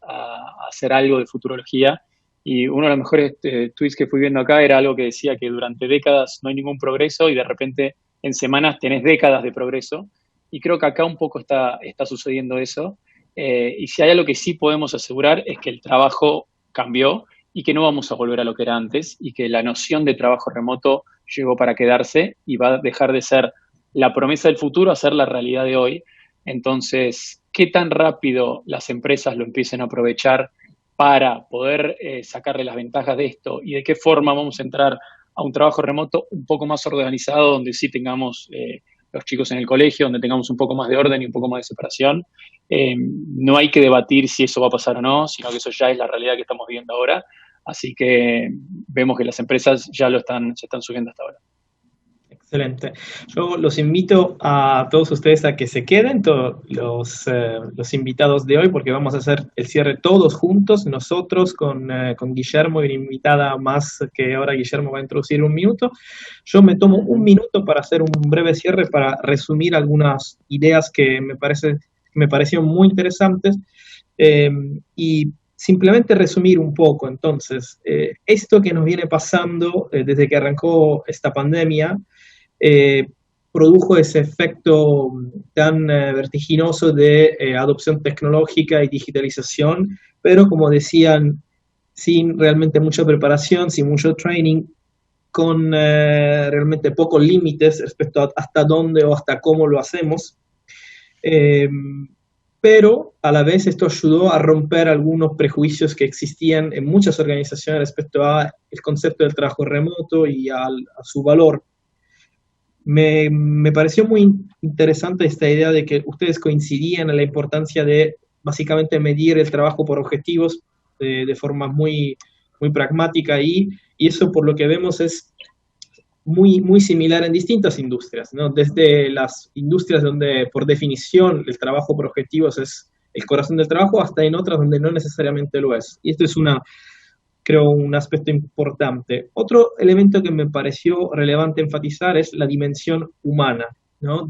algo de futurología, y uno de los mejores tweets que fui viendo acá era algo que decía que durante décadas no hay ningún progreso, y de repente en semanas tenés décadas de progreso, y creo que acá un poco está sucediendo eso, y si hay algo que sí podemos asegurar es que el trabajo cambió, y que no vamos a volver a lo que era antes, y que la noción de trabajo remoto llegó para quedarse y va a dejar de ser la promesa del futuro a ser la realidad de hoy. Entonces, ¿qué tan rápido las empresas lo empiecen a aprovechar para poder sacarle las ventajas de esto? ¿Y de qué forma vamos a entrar a un trabajo remoto un poco más organizado, donde sí tengamos los chicos en el colegio, donde tengamos un poco más de orden y un poco más de separación? No hay que debatir si eso va a pasar o no, sino que eso ya es la realidad que estamos viviendo ahora. Así que vemos que las empresas ya se están subiendo hasta ahora. Excelente. Yo los invito a todos ustedes a que se queden, todos los invitados de hoy, porque vamos a hacer el cierre todos juntos, nosotros con Guillermo y una invitada más que ahora Guillermo va a introducir un minuto. Yo me tomo un minuto para hacer un breve cierre, para resumir algunas ideas que me parecieron muy interesantes y simplemente resumir un poco. Entonces, esto que nos viene pasando desde que arrancó esta pandemia produjo ese efecto tan vertiginoso de adopción tecnológica y digitalización, pero como decían, sin realmente mucha preparación, sin mucho training, con realmente pocos límites respecto a hasta dónde o hasta cómo lo hacemos. Pero a la vez esto ayudó a romper algunos prejuicios que existían en muchas organizaciones respecto al concepto del trabajo remoto y a su valor. Me pareció muy interesante esta idea de que ustedes coincidían en la importancia de básicamente medir el trabajo por objetivos de forma muy, muy pragmática y eso por lo que vemos es muy, muy similar en distintas industrias, ¿no? Desde las industrias donde por definición el trabajo por objetivos es el corazón del trabajo, hasta en otras donde no necesariamente lo es. Y esto es creo, un aspecto importante. Otro elemento que me pareció relevante enfatizar es la dimensión humana, ¿no?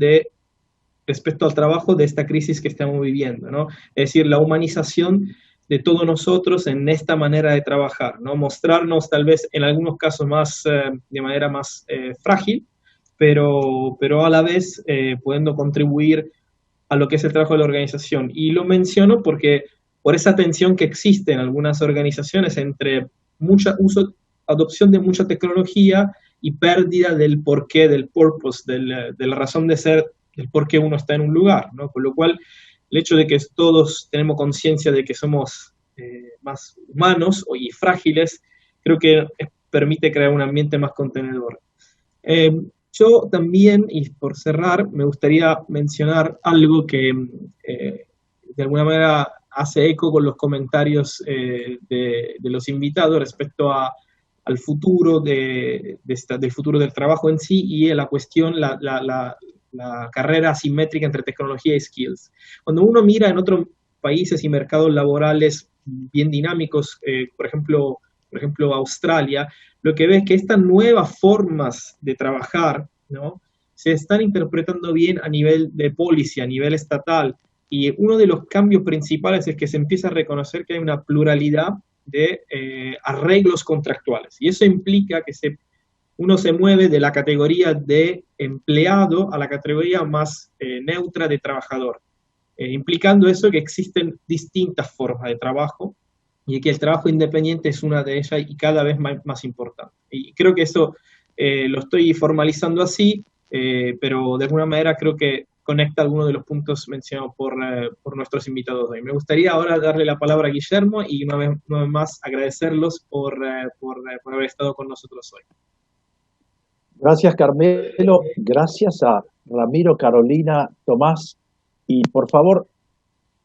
Respecto al trabajo de esta crisis que estamos viviendo, ¿no? Es decir, la humanización de todos nosotros en esta manera de trabajar, ¿no? Mostrarnos tal vez en algunos casos de manera más frágil, pero a la vez pudiendo contribuir a lo que es el trabajo de la organización. Y lo menciono porque por esa tensión que existe en algunas organizaciones entre adopción de mucha tecnología y pérdida del porqué, del purpose, de la razón de ser, del por qué uno está en un lugar, ¿no? Con lo cual, el hecho de que todos tenemos conciencia de que somos más humanos y frágiles, creo que permite crear un ambiente más contenedor. Yo también, y por cerrar, me gustaría mencionar algo que de alguna manera hace eco con los comentarios de los invitados respecto al futuro del futuro del trabajo en sí y la cuestión, la carrera asimétrica entre tecnología y skills. Cuando uno mira en otros países y mercados laborales bien dinámicos, por ejemplo, Australia, lo que ve es que estas nuevas formas de trabajar, ¿no?, se están interpretando bien a nivel de policy, a nivel estatal, y uno de los cambios principales es que se empieza a reconocer que hay una pluralidad de arreglos contractuales, y eso implica que uno se mueve de la categoría de empleado a la categoría más neutra de trabajador, implicando eso que existen distintas formas de trabajo, y que el trabajo independiente es una de ellas y cada vez más importante. Y creo que eso lo estoy formalizando así, pero de alguna manera creo que conecta algunos de los puntos mencionados por nuestros invitados hoy. Me gustaría ahora darle la palabra a Guillermo y una vez más agradecerlos por haber estado con nosotros hoy. Gracias, Carmelo. Gracias a Ramiro, Carolina, Tomás. Y por favor,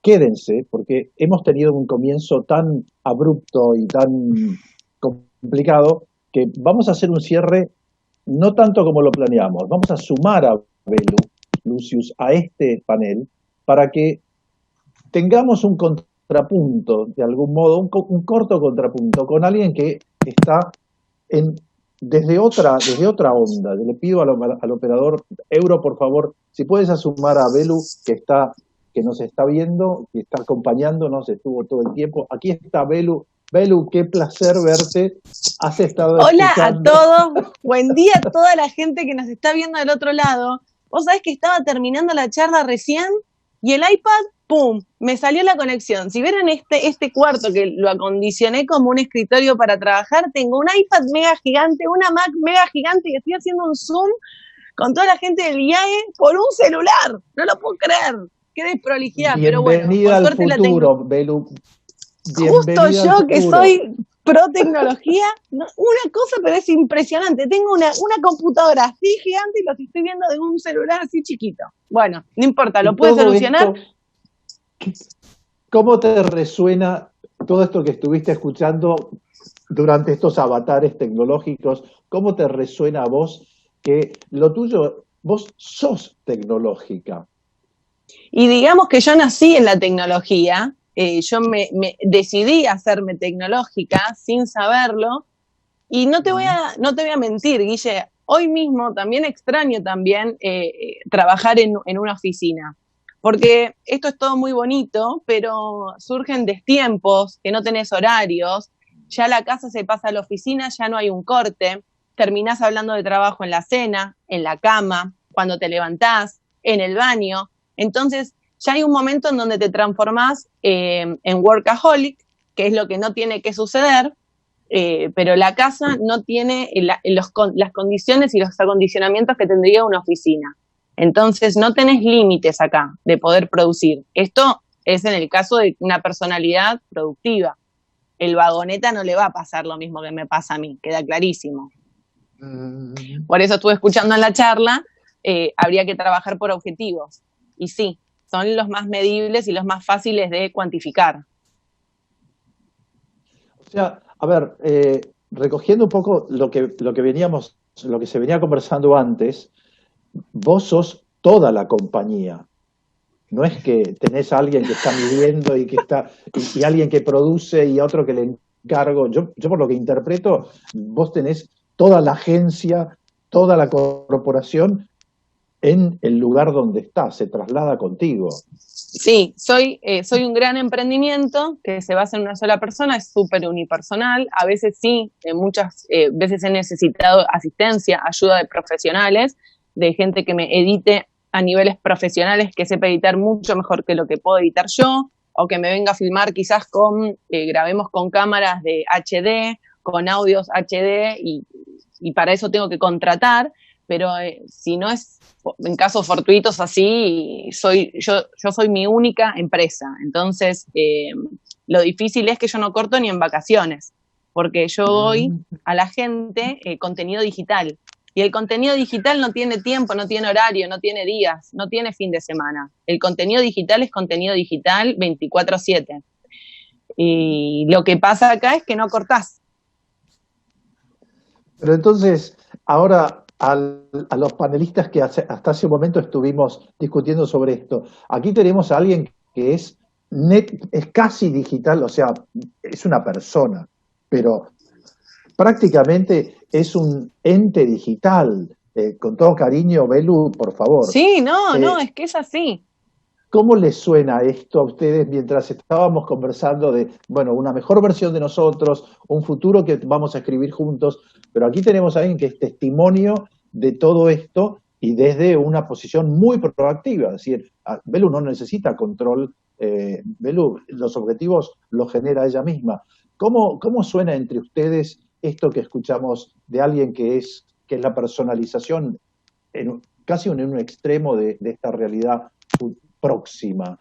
quédense, porque hemos tenido un comienzo tan abrupto y tan complicado que vamos a hacer un cierre no tanto como lo planeamos. Vamos a sumar a Belu, Lucius, a este panel para que tengamos un contrapunto, de algún modo, un corto contrapunto con alguien que está desde otra onda. Le pido al operador Euro, por favor, si puedes sumar a Belu, que nos está viendo, que está acompañándonos, estuvo todo el tiempo. Aquí está Belu. Belu, qué placer verte. Has estado Hola escuchando. a todos, buen día a toda la gente que nos está viendo del otro lado. Vos sabés que estaba terminando la charla recién y el iPad, ¡pum!, me salió la conexión. Si vieron este cuarto que lo acondicioné como un escritorio para trabajar, tengo un iPad mega gigante, una Mac mega gigante y estoy haciendo un Zoom con toda la gente del IAE por un celular. No lo puedo creer. Qué desprolijidad, pero bueno, Bienvenida por al suerte futuro, Belu. Justo yo que soy pro tecnología, una cosa pero es impresionante, tengo una computadora así gigante y los estoy viendo de un celular así chiquito. Bueno, no importa, lo pude solucionar. ¿Cómo te resuena todo esto que estuviste escuchando durante estos avatares tecnológicos? ¿Cómo te resuena a vos que lo tuyo, vos sos tecnológica? Y digamos que yo nací en la tecnología. Yo me decidí a hacerme tecnológica sin saberlo y no te voy a mentir, Guille, hoy mismo también extraño trabajar en una oficina, porque esto es todo muy bonito, pero surgen destiempos, que no tenés horarios, ya la casa se pasa a la oficina, ya no hay un corte, terminás hablando de trabajo en la cena, en la cama, cuando te levantás, en el baño, entonces ya hay un momento en donde te transformás en workaholic, que es lo que no tiene que suceder, pero la casa no tiene las condiciones y los acondicionamientos que tendría una oficina. Entonces no tenés límites acá de poder producir. Esto es en el caso de una personalidad productiva. El vagoneta no le va a pasar lo mismo que me pasa a mí, queda clarísimo. Por eso estuve escuchando en la charla, habría que trabajar por objetivos. Y sí, son los más medibles y los más fáciles de cuantificar. O sea, a ver, recogiendo un poco lo que se venía conversando antes, vos sos toda la compañía. No es que tenés a alguien que está midiendo y alguien que produce y a otro que le encargo. Yo por lo que interpreto, vos tenés toda la agencia, toda la corporación en el lugar donde está, se traslada contigo. Sí, soy un gran emprendimiento que se basa en una sola persona, es súper unipersonal, a veces sí, muchas veces he necesitado asistencia, ayuda de profesionales, de gente que me edite a niveles profesionales, que sepa editar mucho mejor que lo que puedo editar yo, o que me venga a filmar quizás grabemos con cámaras de HD, con audios HD, y para eso tengo que contratar, pero si no es en casos fortuitos así, yo soy mi única empresa. Entonces, lo difícil es que yo no corto ni en vacaciones, porque yo doy a la gente contenido digital. Y el contenido digital no tiene tiempo, no tiene horario, no tiene días, no tiene fin de semana. El contenido digital es contenido digital 24/7. Y lo que pasa acá es que no cortás. Pero entonces, ahora a los panelistas que hasta hace un momento estuvimos discutiendo sobre esto, aquí tenemos a alguien que es casi digital, o sea, es una persona, pero prácticamente es un ente digital. Con todo cariño, Belu, por favor. Sí, no, es que es así. ¿Cómo les suena esto a ustedes mientras estábamos conversando de, bueno, una mejor versión de nosotros, un futuro que vamos a escribir juntos? Pero aquí tenemos a alguien que es testimonio de todo esto y desde una posición muy proactiva. Es decir, Belu no necesita control, Belu los objetivos los genera ella misma. ¿Cómo suena entre ustedes esto que escuchamos de alguien que es la personalización casi en un extremo de esta realidad próxima?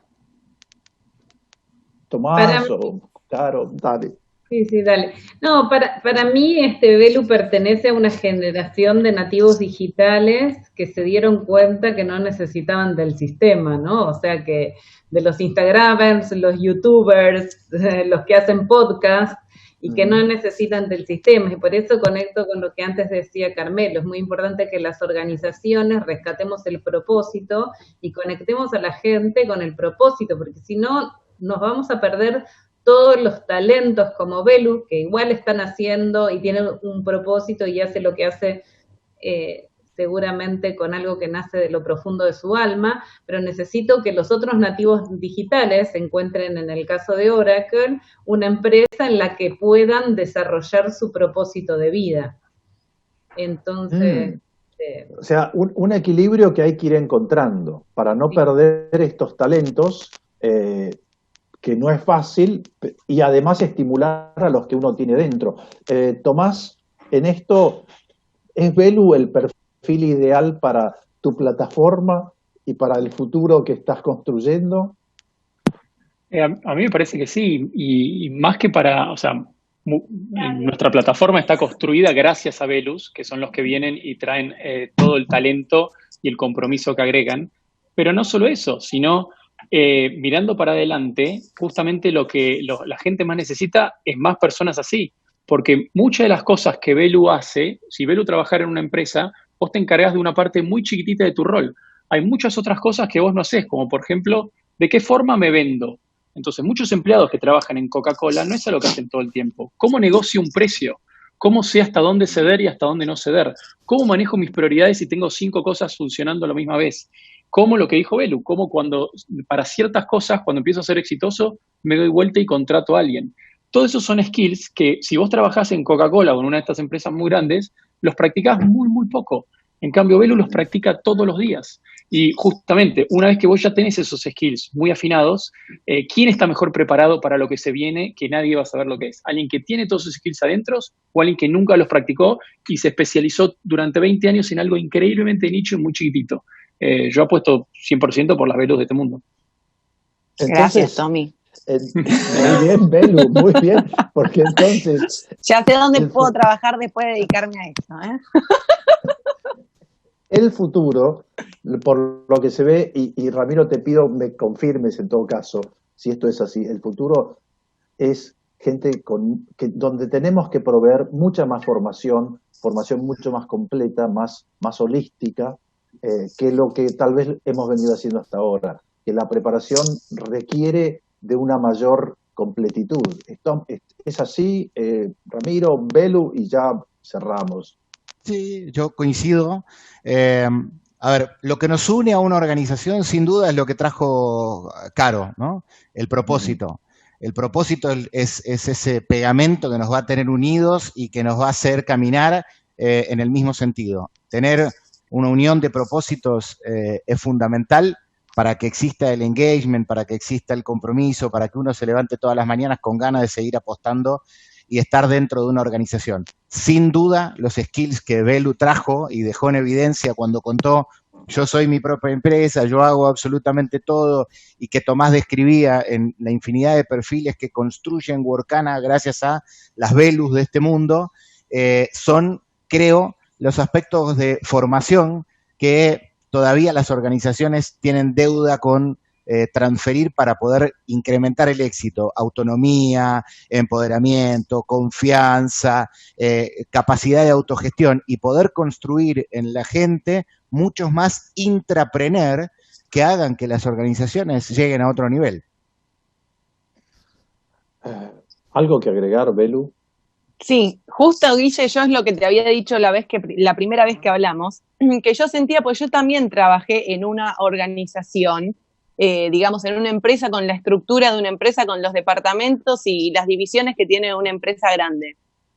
Tomás o Caro, dale. Sí, dale. No, para mí Belu pertenece a una generación de nativos digitales que se dieron cuenta que no necesitaban del sistema, ¿no? O sea que de los Instagramers, los YouTubers, los que hacen podcast, y que no necesitan del sistema, y por eso conecto con lo que antes decía Carmelo. Es muy importante que las organizaciones rescatemos el propósito y conectemos a la gente con el propósito, porque si no nos vamos a perder todos los talentos como Belu, que igual están haciendo y tienen un propósito y hace lo que hace seguramente con algo que nace de lo profundo de su alma, pero necesito que los otros nativos digitales encuentren, en el caso de Oracle, una empresa en la que puedan desarrollar su propósito de vida. Entonces... O sea, un equilibrio que hay que ir encontrando para no perder estos talentos, que no es fácil, y además estimular a los que uno tiene dentro. Tomás, en esto, ¿es Belu el perfil ideal para tu plataforma y para el futuro que estás construyendo? A mí me parece que sí, y más que para, o sea, nuestra plataforma está construida gracias a Belus, que son los que vienen y traen todo el talento y el compromiso que agregan, pero no solo eso, sino mirando para adelante, justamente lo que la gente más necesita es más personas así, porque muchas de las cosas que Belu hace, si Belu trabajara en una empresa, vos te encargás de una parte muy chiquitita de tu rol. Hay muchas otras cosas que vos no hacés, como por ejemplo, ¿de qué forma me vendo? Entonces, muchos empleados que trabajan en Coca-Cola no es a lo que hacen todo el tiempo. ¿Cómo negocio un precio? ¿Cómo sé hasta dónde ceder y hasta dónde no ceder? ¿Cómo manejo mis prioridades si tengo 5 cosas funcionando a la misma vez? ¿Cómo lo que dijo Belu? ¿Cómo para ciertas cosas, cuando empiezo a ser exitoso, me doy vuelta y contrato a alguien? Todos esos son skills que si vos trabajás en Coca-Cola o en una de estas empresas muy grandes, los practicás muy, muy poco. En cambio, Belu los practica todos los días. Y justamente, una vez que vos ya tenés esos skills muy afinados, ¿quién está mejor preparado para lo que se viene que nadie va a saber lo que es? ¿Alguien que tiene todos esos skills adentro o alguien que nunca los practicó y se especializó durante 20 años en algo increíblemente nicho y muy chiquitito? Yo apuesto 100% por las Belus de este mundo. Entonces, gracias, Tommy. Muy bien, Belu, muy bien, porque entonces... Ya sé dónde puedo trabajar después de dedicarme a esto, El futuro, por lo que se ve, y Ramiro, te pido me confirmes en todo caso si esto es así, el futuro es gente donde tenemos que proveer mucha más formación mucho más completa, más holística, que lo que tal vez hemos venido haciendo hasta ahora, que la preparación requiere de una mayor completitud. Esto es así, Ramiro, Belu, y ya cerramos. Sí, yo coincido. A ver, lo que nos une a una organización sin duda es lo que trajo Caro, ¿no? El propósito. El propósito es ese pegamento que nos va a tener unidos y que nos va a hacer caminar en el mismo sentido. Tener una unión de propósitos es fundamental para que exista el engagement, para que exista el compromiso, para que uno se levante todas las mañanas con ganas de seguir apostando y estar dentro de una organización. Sin duda, los skills que Belu trajo y dejó en evidencia cuando contó yo soy mi propia empresa, yo hago absolutamente todo, y que Tomás describía en la infinidad de perfiles que construyen Workana gracias a las Belus de este mundo, son, creo, los aspectos de formación que todavía las organizaciones tienen deuda con transferir para poder incrementar el éxito: autonomía, empoderamiento, confianza, capacidad de autogestión, y poder construir en la gente muchos más intrapreneur que hagan que las organizaciones lleguen a otro nivel. ¿Algo que agregar, Belu? Sí, justo, Guille, yo es lo que te había dicho la primera vez que hablamos, que yo sentía, pues yo también trabajé en una organización, digamos, en una empresa con la estructura de una empresa, con los departamentos y las divisiones que tiene una empresa grande.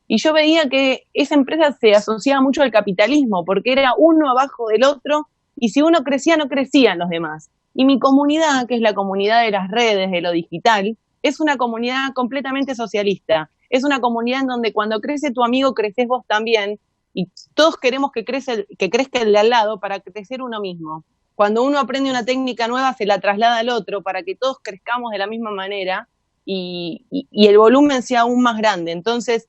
Y yo veía que esa empresa se asociaba mucho al capitalismo, porque era uno abajo del otro, y si uno crecía, no crecían los demás. Y mi comunidad, que es la comunidad de las redes, de lo digital, es una comunidad completamente socialista. Es una comunidad en donde cuando crece tu amigo, creces vos también, y todos queremos que crezca el de al lado para crecer uno mismo. Cuando uno aprende una técnica nueva, se la traslada al otro para que todos crezcamos de la misma manera y el volumen sea aún más grande. Entonces,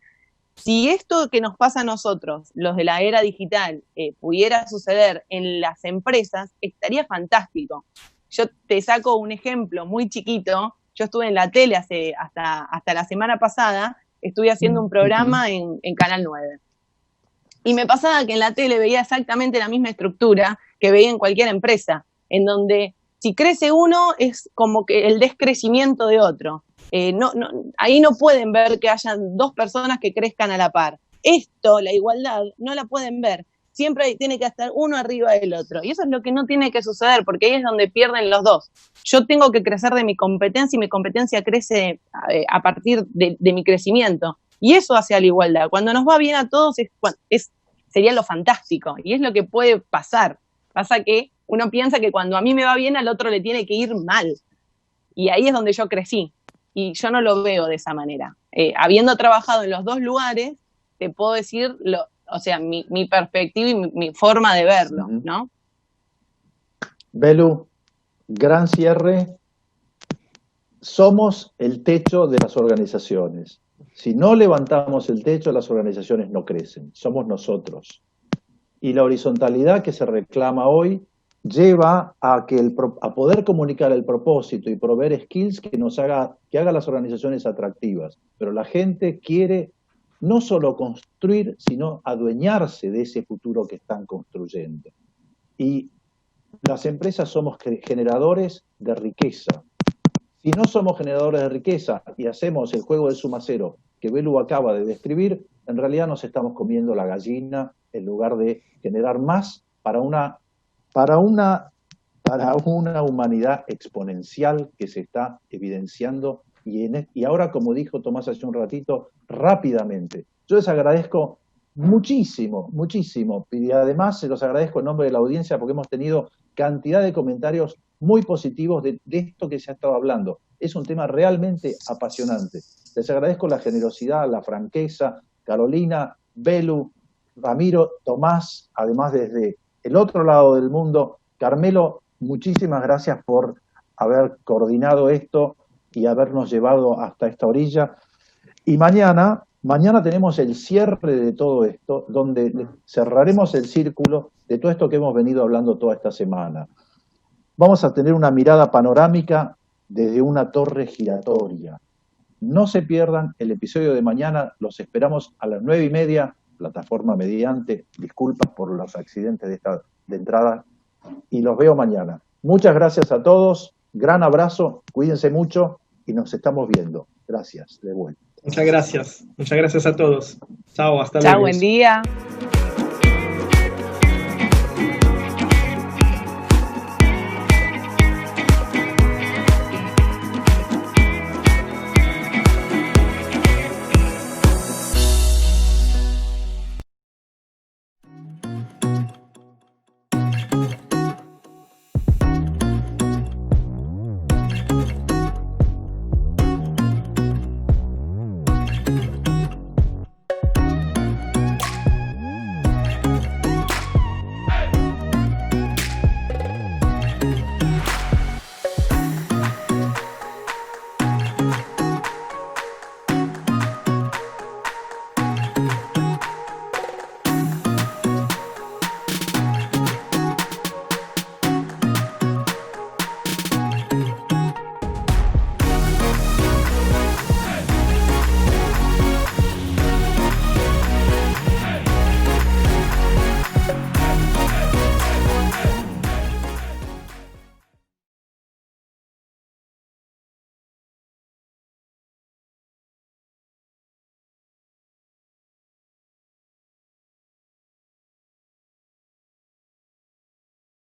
si esto que nos pasa a nosotros, los de la era digital, pudiera suceder en las empresas, estaría fantástico. Yo te saco un ejemplo muy chiquito. Yo estuve en la tele hasta la semana pasada, estuve haciendo un programa en Canal 9. Y me pasaba que en la tele veía exactamente la misma estructura que veía en cualquier empresa, en donde si crece uno es como que el descrecimiento de otro. Ahí no pueden ver que hayan dos personas que crezcan a la par. Esto, la igualdad, no la pueden ver. Siempre tiene que estar uno arriba del otro. Y eso es lo que no tiene que suceder, porque ahí es donde pierden los dos. Yo tengo que crecer de mi competencia y mi competencia crece a partir de mi crecimiento. Y eso hace a la igualdad. Cuando nos va bien a todos sería lo fantástico. Y es lo que puede pasar. Pasa que uno piensa que cuando a mí me va bien, al otro le tiene que ir mal. Y ahí es donde yo crecí. Y yo no lo veo de esa manera. Habiendo trabajado en los dos lugares, te puedo decir mi perspectiva y mi forma de verlo, ¿no? Belu, gran cierre. Somos el techo de las organizaciones. Si no levantamos el techo, las organizaciones no crecen. Somos nosotros. Y la horizontalidad que se reclama hoy lleva a poder comunicar el propósito y proveer skills que haga las organizaciones atractivas. Pero la gente quiere no solo construir, sino adueñarse de ese futuro que están construyendo. Y las empresas somos generadores de riqueza. Si no somos generadores de riqueza y hacemos el juego de suma cero que Belu acaba de describir, en realidad nos estamos comiendo la gallina en lugar de generar más para una humanidad exponencial que se está evidenciando y ahora, como dijo Tomás hace un ratito, rápidamente. Yo les agradezco muchísimo, muchísimo, y además se los agradezco en nombre de la audiencia porque hemos tenido cantidad de comentarios muy positivos de esto que se ha estado hablando. Es un tema realmente apasionante. Les agradezco la generosidad, la franqueza, Carolina, Belu, Ramiro, Tomás, además desde el otro lado del mundo. Carmelo, muchísimas gracias por haber coordinado esto y habernos llevado hasta esta orilla. Y mañana tenemos el cierre de todo esto, donde cerraremos el círculo de todo esto que hemos venido hablando toda esta semana. Vamos a tener una mirada panorámica desde una torre giratoria. No se pierdan el episodio de mañana, los esperamos a las 9:30, plataforma mediante, disculpas por los accidentes de entrada, y los veo mañana. Muchas gracias a todos, gran abrazo, cuídense mucho y nos estamos viendo. Gracias, de vuelta. Muchas gracias a todos. Chao, hasta luego. Chao, buen día.